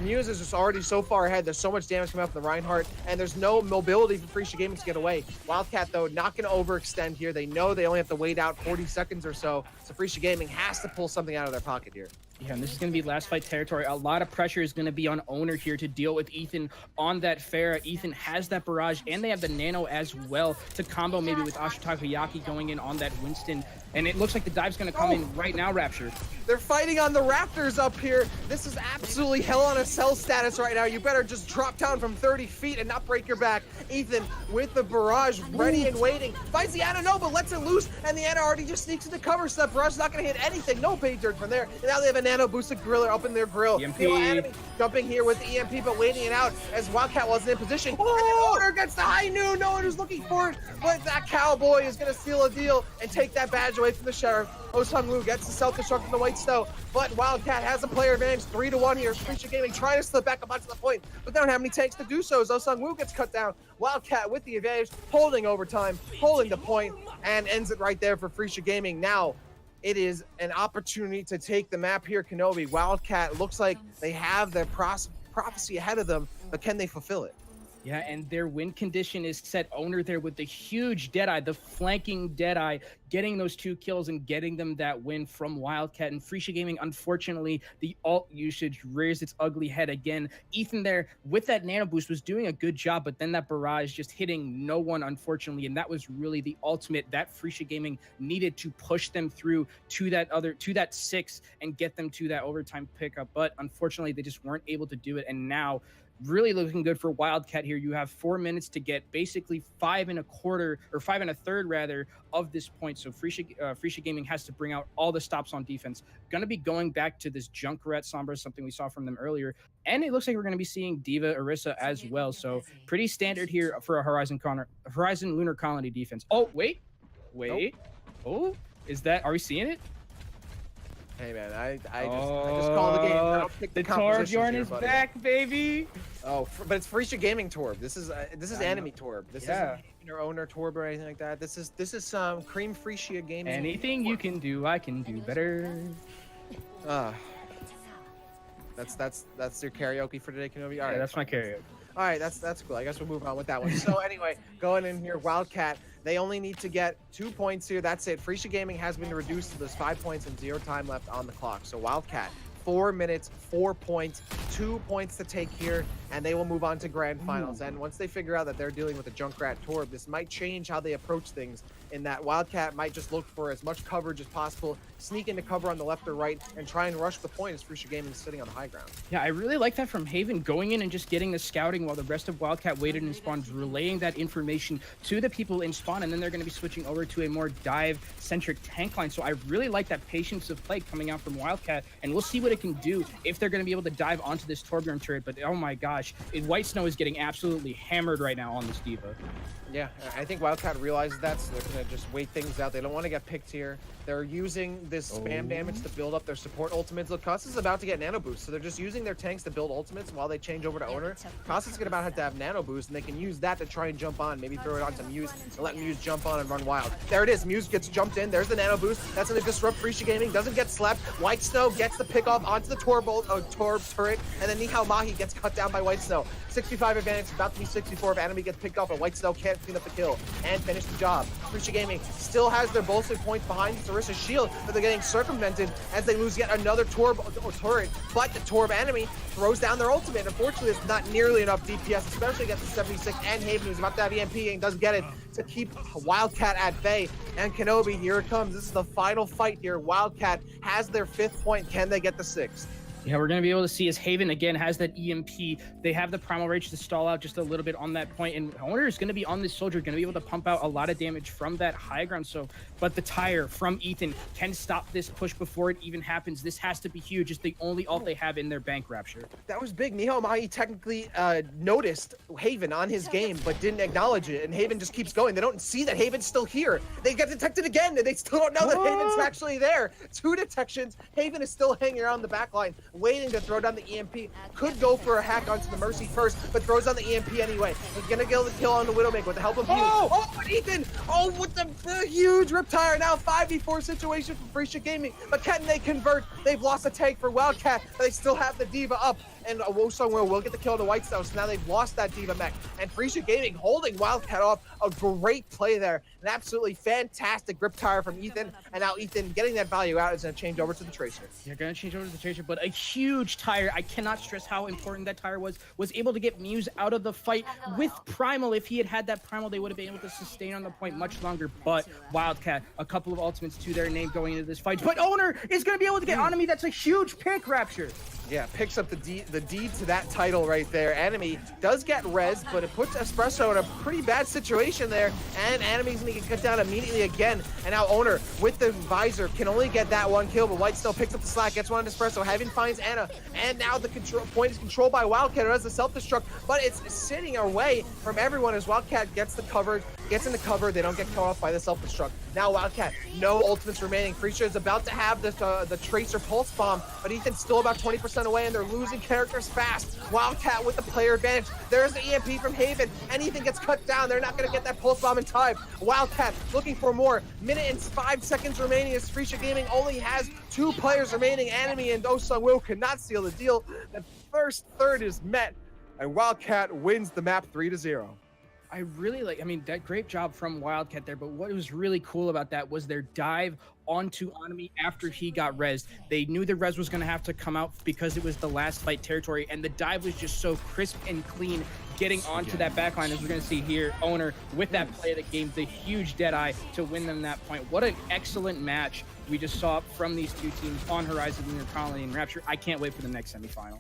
Muse is just already so far ahead. There's so much damage coming up from the Reinhardt, and there's no mobility for Frecia Gaming to get away. WildCat, though, not going to overextend here. They know they only have to wait out 40 seconds or so, so Frecia Gaming has to pull something out of their pocket here. Yeah, and this is going to be last fight territory. A lot of pressure is going to be on Owner here to deal with Ethan on that Pharah. Ethan has that barrage, and they have the Nano as well to combo maybe with Ashitakoyaki going in on that Winston. And it looks like the dive's going to come in right now, Rapture. They're fighting on the Raptors up here. This is absolutely hell on a cell status right now. You better just drop down from 30 feet and not break your back. Ethan with the barrage ready and waiting. Finds the Ana Nova, lets it loose, and the Ana already just sneaks into cover, so that barrage is not going to hit anything. No pay dirt from there. And now they have a Nano boosted gorilla up in their grill. EMP. Enemy jumping here with the EMP, but waiting it out as WildCat wasn't in position. Oh! And Owner gets the high noon. No one was looking for it, but that cowboy is going to seal a deal and take that badge away from the Sheriff. Oh-Sung-Woo gets the self-destruct from the White Snow, but WildCat has a player advantage, 3-1 here. Frecia Gaming trying to slip back up onto the point, but they don't have any tanks to do so as Oh-Sung-Woo gets cut down. WildCat with the advantage, holding overtime, holding the point, and ends it right there for Frecia Gaming. Now, it is an opportunity to take the map here, Kenobi. WildCat looks like they have their prophecy ahead of them, but can they fulfill it? Yeah, and their win condition is set. Owner there with the huge Deadeye, the flanking Deadeye, getting those 2 kills and getting them that win from WildCat. And Frecia Gaming, unfortunately, the ult usage rears its ugly head again. Ethan there with that nano boost was doing a good job, but then that barrage just hitting no one, unfortunately. And that was really the ultimate that Frecia Gaming needed to push them through to that 6 and get them to that overtime pickup. But unfortunately, they just weren't able to do it. And now, really looking good for WildCat here. You have 4 minutes to get basically 5 1/3 rather of this point. So Frecia Gaming has to bring out all the stops on defense. Going to be going back to this Junkrat Sombra, something we saw from them earlier. And it looks like we're going to be seeing Diva Orisa as well. So pretty standard here for a Horizon Lunar Colony defense. Oh, wait. Nope. Oh, are we seeing it? Hey man, I just call the game. I don't pick the Torbjorn is back, baby. Oh, but it's Frecia Gaming Torb. This is enemy Torb. This isn't your owner Torb or anything like that. This is some cream Frecia Gaming. Anything you can do, I can do better. That's your karaoke for today, Kenobi. All right, yeah, that's my karaoke. All right, that's cool. I guess we'll move on with that one. So anyway, going in here, WildCat. They only need to get 2 points here. That's it. Frecia Gaming has been reduced to this 5 points and 0 time left on the clock. So WildCat, 4 minutes, 4 points, 2 points to take here, and they will move on to grand finals. And once they figure out that they're dealing with a Junkrat Torb, this might change how they approach things, in that WildCat might just look for as much coverage as possible, sneak into cover on the left or right, and try and rush the point as Frecia Gaming is sitting on the high ground. Yeah, I really like that from Haven, going in and just getting the scouting while the rest of WildCat waited in spawn, relaying that information to the people in spawn, and then they're going to be switching over to a more dive-centric tank line. So I really like that patience of play coming out from WildCat, and we'll see what it can do if they're going to be able to dive onto this Torbjorn turret. But oh my gosh, White Snow is getting absolutely hammered right now on this Diva. Yeah, I think WildCat realizes that, so they're going to just wait things out. They don't want to get picked here. They're using this spam damage to build up their support ultimates. Look, Costa's is about to get nano boost, so they're just using their tanks to build ultimates while they change over to owner. Costa's going to have to have nano boost, and they can use that to try and jump on, maybe throw it onto Muse, and let Muse jump on and run wild. There it is. Muse gets jumped in. There's the nano boost. That's going to disrupt Frecia Gaming. Doesn't get slept. White Snow gets the pick off onto the Torb turret, and then Nihao Mahi gets cut down by White Snow. 65 advantage, about to be 64 if enemy gets picked off, and White Snow can't clean up the kill and finish the job. Frecia Gaming still has their bolstered points behind Sarissa's shield, but they're getting circumvented as they lose yet another Torb turret. But the Torb enemy throws down their ultimate. Unfortunately, it's not nearly enough DPS, especially against the 76 and Haven, who's about to have EMP and doesn't get it to keep WildCat at bay. And Kenobi, here it comes. This is the final fight here. WildCat has their 5th point. Can they get the 6th? Yeah, we're going to be able to see as Haven again has that EMP. They have the Primal Rage to stall out just a little bit on that point, and Owner is going to be on this soldier, going to be able to pump out a lot of damage from that high ground. So, but the tire from Ethan can stop this push before it even happens. This has to be huge. It's the only ult they have in their bank, Rapture. That was big. Nihao Mahi technically noticed Haven on his game, but didn't acknowledge it, and Haven just keeps going. They don't see that Haven's still here. They get detected again, and they still don't know that Haven's actually there. 2 detections. Haven is still hanging around the back line. waiting to throw down the EMP. Could go for a hack onto the Mercy first, but throws down the EMP anyway. He's gonna get the kill on the Widowmaker with the help of you. Oh, but Ethan! Oh, with the huge Riptire. Now 5v4 situation for Frecia Gaming. But can they convert? They've lost a tank for WildCat, but they still have the D.Va up. And Wosung will get the kill on the White Snow, so now they've lost that D.Va mech. And Frecia Gaming holding WildCat off. A great play there. An absolutely fantastic Riptire from Ethan. And now Ethan getting that value out is going to change over to the Tracer. You're going to change over to the Tracer, but a huge tire. I cannot stress how important that tire was. Was able to get Muse out of the fight with Primal. If he had had that Primal, they would have been able to sustain on the point much longer. But WildCat, a couple of ultimates to their name going into this fight. But Owner is going to be able to get onto me. That's a huge pick, Rapture. Yeah, picks up the deed to that title right there. Enemy does get res, but it puts Espresso in a pretty bad situation there. And Enemy's going to get cut down immediately again. And now Owner with the visor can only get that one kill, but White still picks up the slack, gets one on Espresso. Heaven finds Anna. And now the point is controlled by WildCat. It has the self-destruct, but it's sitting away from everyone as WildCat gets in the cover. They don't get cut off by the self-destruct. Now WildCat, no ultimates remaining. Frecia is about to have the Tracer Pulse Bomb, but Ethan's still about 20% away, and they're losing characters fast. WildCat with the player advantage. There's the EMP from Haven, and Ethan gets cut down. They're not going to get that Pulse Bomb in time. WildCat looking for more. Minute and 5 seconds remaining as Frecia Gaming only has 2 players remaining. Enemy and Oh Sung-woo cannot seal the deal. The first third is met, and WildCat wins the map 3-0. I really like, I mean, that great job from WildCat there, but what was really cool about that was their dive onto Anami after he got rezzed. They knew the res was going to have to come out because it was the last fight territory, and the dive was just so crisp and clean, getting onto that backline, as we're going to see here. Owner with that play of the game, the huge Deadeye to win them that point. What an excellent match we just saw from these two teams on Horizon, Lunar Colony, and Rapture. I can't wait for the next semifinal.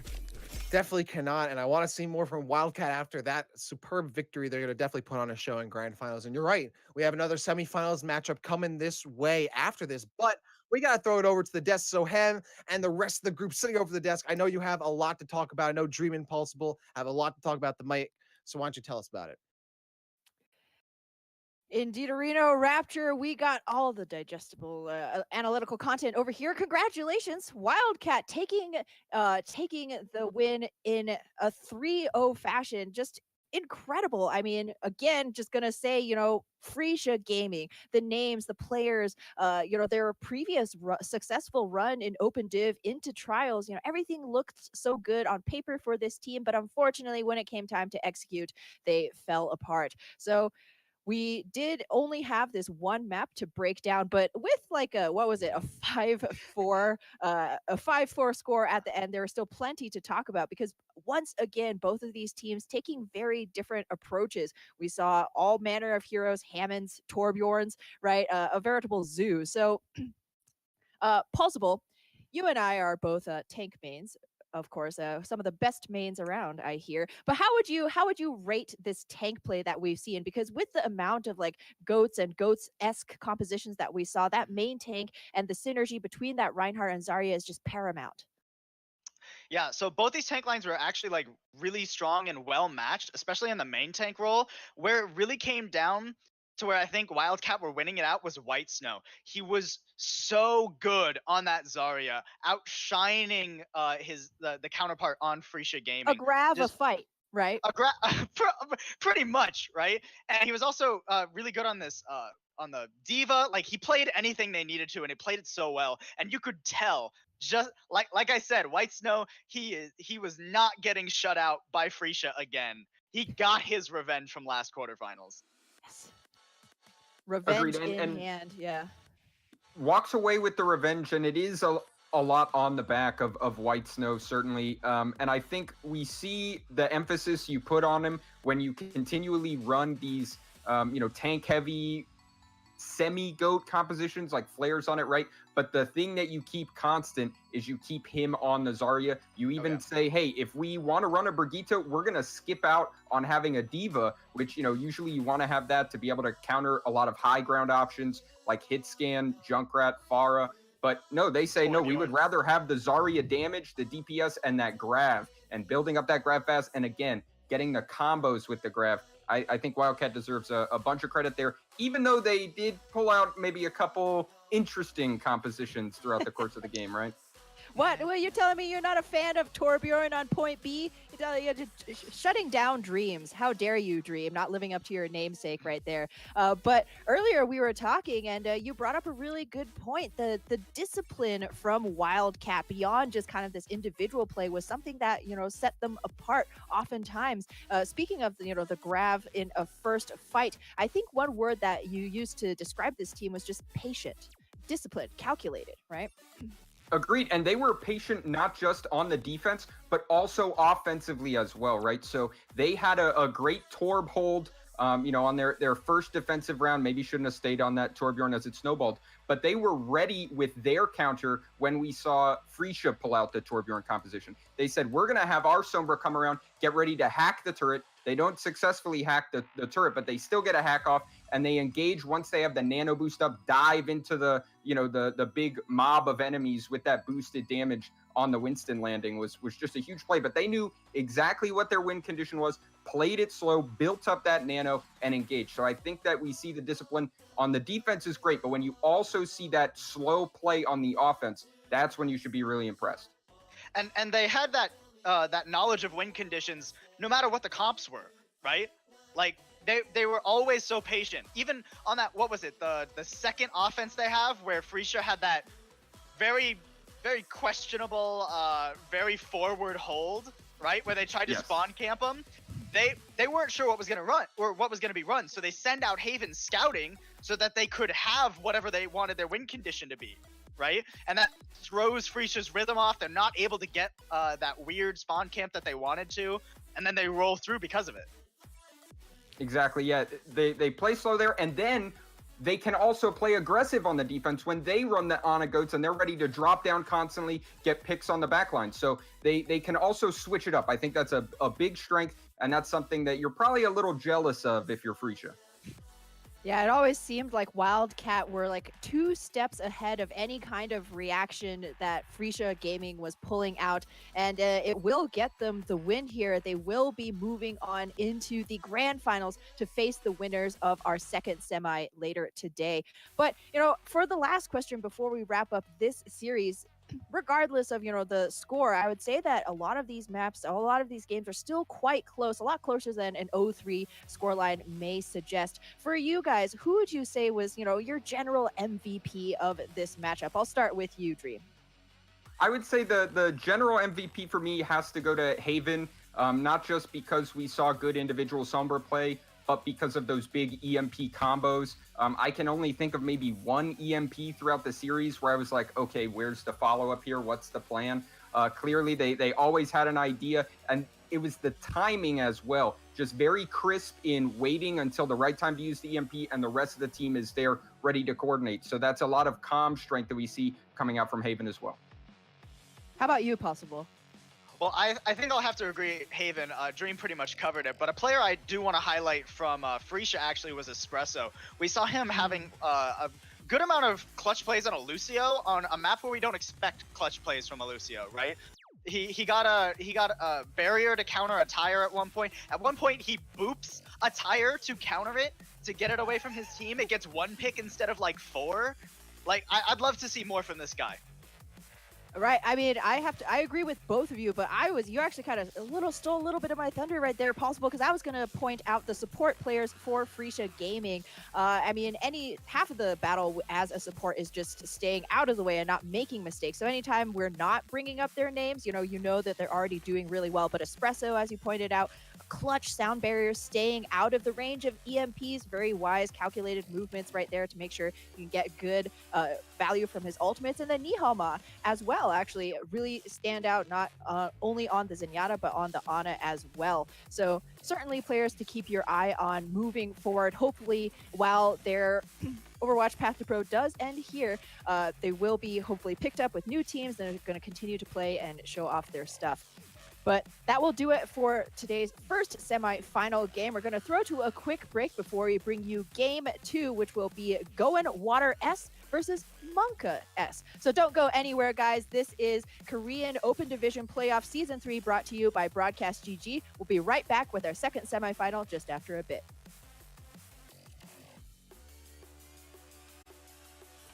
Definitely cannot, and I want to see more from WildCat after that superb victory. They're going to definitely put on a show in grand finals, and you're right, we have another semifinals matchup coming this way after this, but we got to throw it over to the desk. So Hem and the rest of the group sitting over the desk, I know you have a lot to talk about. I know Dream Impulsible have a lot to talk about the mic, so why don't you tell us about it? Indeed, Areno Rapture, we got all the digestible analytical content over here. Congratulations, WildCat taking the win in a 3-0 fashion. Just incredible. I mean, again, just gonna say, Frecia Gaming, the names, the players, their previous successful run in Open Div into Trials, everything looked so good on paper for this team, but unfortunately, when it came time to execute, they fell apart. So we did only have this one map to break down, but with like a 5-4 score at the end, there was still plenty to talk about because once again, both of these teams taking very different approaches. We saw all manner of heroes, Hammonds, Torbjorns, right? A veritable zoo. So, Pulsible, you and I are both tank mains. Of course, some of the best mains around, I hear. But how would you rate this tank play that we've seen? Because with the amount of like goats and goats-esque compositions that we saw, that main tank and the synergy between that Reinhardt and Zarya is just paramount. Yeah, so both these tank lines were actually like really strong and well matched, especially in the main tank role, where it really came down to where I think WildCat were winning it out was White Snow. He was so good on that Zarya, outshining the counterpart on Frecia Gaming. A grav a fight, right? Pretty much, right? And he was also really good on this on the D.Va. Like he played anything they needed to, and he played it so well. And you could tell, just like I said, White Snow, he was not getting shut out by Frecia again. He got his revenge from last quarterfinals. Yes. Revenge Agreed. in hand, yeah. Walks away with the revenge, and it is a lot on the back of White Snow, certainly. And I think we see the emphasis you put on him when you continually run these, tank-heavy semi-goat compositions, like flares on it, right? But the thing that you keep constant is you keep him on the Zarya. You even say, hey, if we want to run a Brigitte, we're going to skip out on having a D.Va, which, usually you want to have that to be able to counter a lot of high ground options like Hitscan, Junkrat, Pharah. But no, they say, no, we would rather have the Zarya damage, the DPS, and that Grav, and building up that Grav fast, and again, getting the combos with the Grav. I think WildCat deserves a bunch of credit there, even though they did pull out maybe a couple interesting compositions throughout the course of the game, right? What? Well, you're telling me you're not a fan of Torbjorn on point B? You're just shutting down dreams. How dare you, Dream? Not living up to your namesake right there. But earlier we were talking, and you brought up a really good point. The discipline from WildCat beyond just kind of this individual play was something that set them apart. Oftentimes, speaking of the Grav in a first fight, I think one word that you used to describe this team was just patient, disciplined, calculated, right? Agreed. And they were patient not just on the defense, but also offensively as well, right? So they had a great Torb hold, on their first defensive round. Maybe shouldn't have stayed on that Torbjorn as it snowballed, but they were ready with their counter when we saw Frecia pull out the Torbjorn composition. They said, we're going to have our Sombra come around, get ready to hack the turret. They don't successfully hack the turret, but they still get a hack off, and they engage once they have the nano boost up, dive into the big mob of enemies with that boosted damage on the Winston landing was just a huge play. But they knew exactly what their win condition was, played it slow, built up that nano, and engaged. So I think that we see the discipline on the defense is great, but when you also see that slow play on the offense, that's when you should be really impressed. And they had that knowledge of win conditions no matter what the comps were, right? Like they were always so patient. Even on that, what was it, the second offense they have where Frecia had that very, very questionable, very forward hold, right? Where they tried to spawn camp them. They weren't sure what was going to run or what was going to be run. So they send out Haven scouting so that they could have whatever they wanted their win condition to be. Right? And that throws Frecia's rhythm off. They're not able to get that weird spawn camp that they wanted to, and then they roll through because of it. Exactly, yeah. They play slow there, and then they can also play aggressive on the defense when they run the Ana Goats, and they're ready to drop down constantly, get picks on the back line. So they can also switch it up. I think that's a big strength, and that's something that you're probably a little jealous of if you're Frecia. Yeah, it always seemed like WildCat were like 2 steps ahead of any kind of reaction that Frecia Gaming was pulling out, and it will get them the win here. They will be moving on into the grand finals to face the winners of our second semi later today. But, for the last question before we wrap up this series, regardless of the score, I would say that a lot of these maps, a lot of these games are still quite close, a lot closer than an 0-3 scoreline may suggest. For you guys, who would you say was your general MVP of this matchup? I'll start with you, Dream. I would say the general MVP for me has to go to Haven, not just because we saw good individual Sombra play, but because of those big EMP combos. I can only think of maybe one EMP throughout the series where I was like, okay, where's the follow-up here? What's the plan? Clearly, they always had an idea, and it was the timing as well. Just very crisp in waiting until the right time to use the EMP, and the rest of the team is there ready to coordinate. So that's a lot of calm strength that we see coming out from Haven as well. How about you, Possible? Well, I think I'll have to agree, Haven. Dream pretty much covered it, but a player I do want to highlight from Frecia actually was Espresso. We saw him having a good amount of clutch plays on a Lucio on a map where we don't expect clutch plays from a Lucio, right? He got a barrier to counter a tire at one point. At one point, he boops a tire to counter it to get it away from his team. It gets 1 pick instead of like 4. Like I'd love to see more from this guy. Right. I mean, I agree with both of you, but you actually kind of stole a little bit of my thunder right there, Possible, because I was going to point out the support players for Frecia Gaming. I mean, half of the battle as a support is just staying out of the way and not making mistakes. So anytime we're not bringing up their names, you know that they're already doing really well. But Espresso, as you pointed out, clutch sound barriers, staying out of the range of EMPs, very wise, calculated movements right there to make sure you can get good value from his ultimates. And then Nihalma as well, actually really stand out, not only on the Zenyatta, but on the Ana as well. So certainly players to keep your eye on moving forward. Hopefully, while their Overwatch Path to Pro does end here, they will be hopefully picked up with new teams that are going to continue to play and show off their stuff. But that will do it for today's first semi-final game. We're going to throw to a quick break before we bring you game 2, which will be Goen Water S versus Monka S. So don't go anywhere, guys. This is Korean Open Division Playoff Season 3 brought to you by Broadcast.gg. We'll be right back with our second semi-final just after a bit.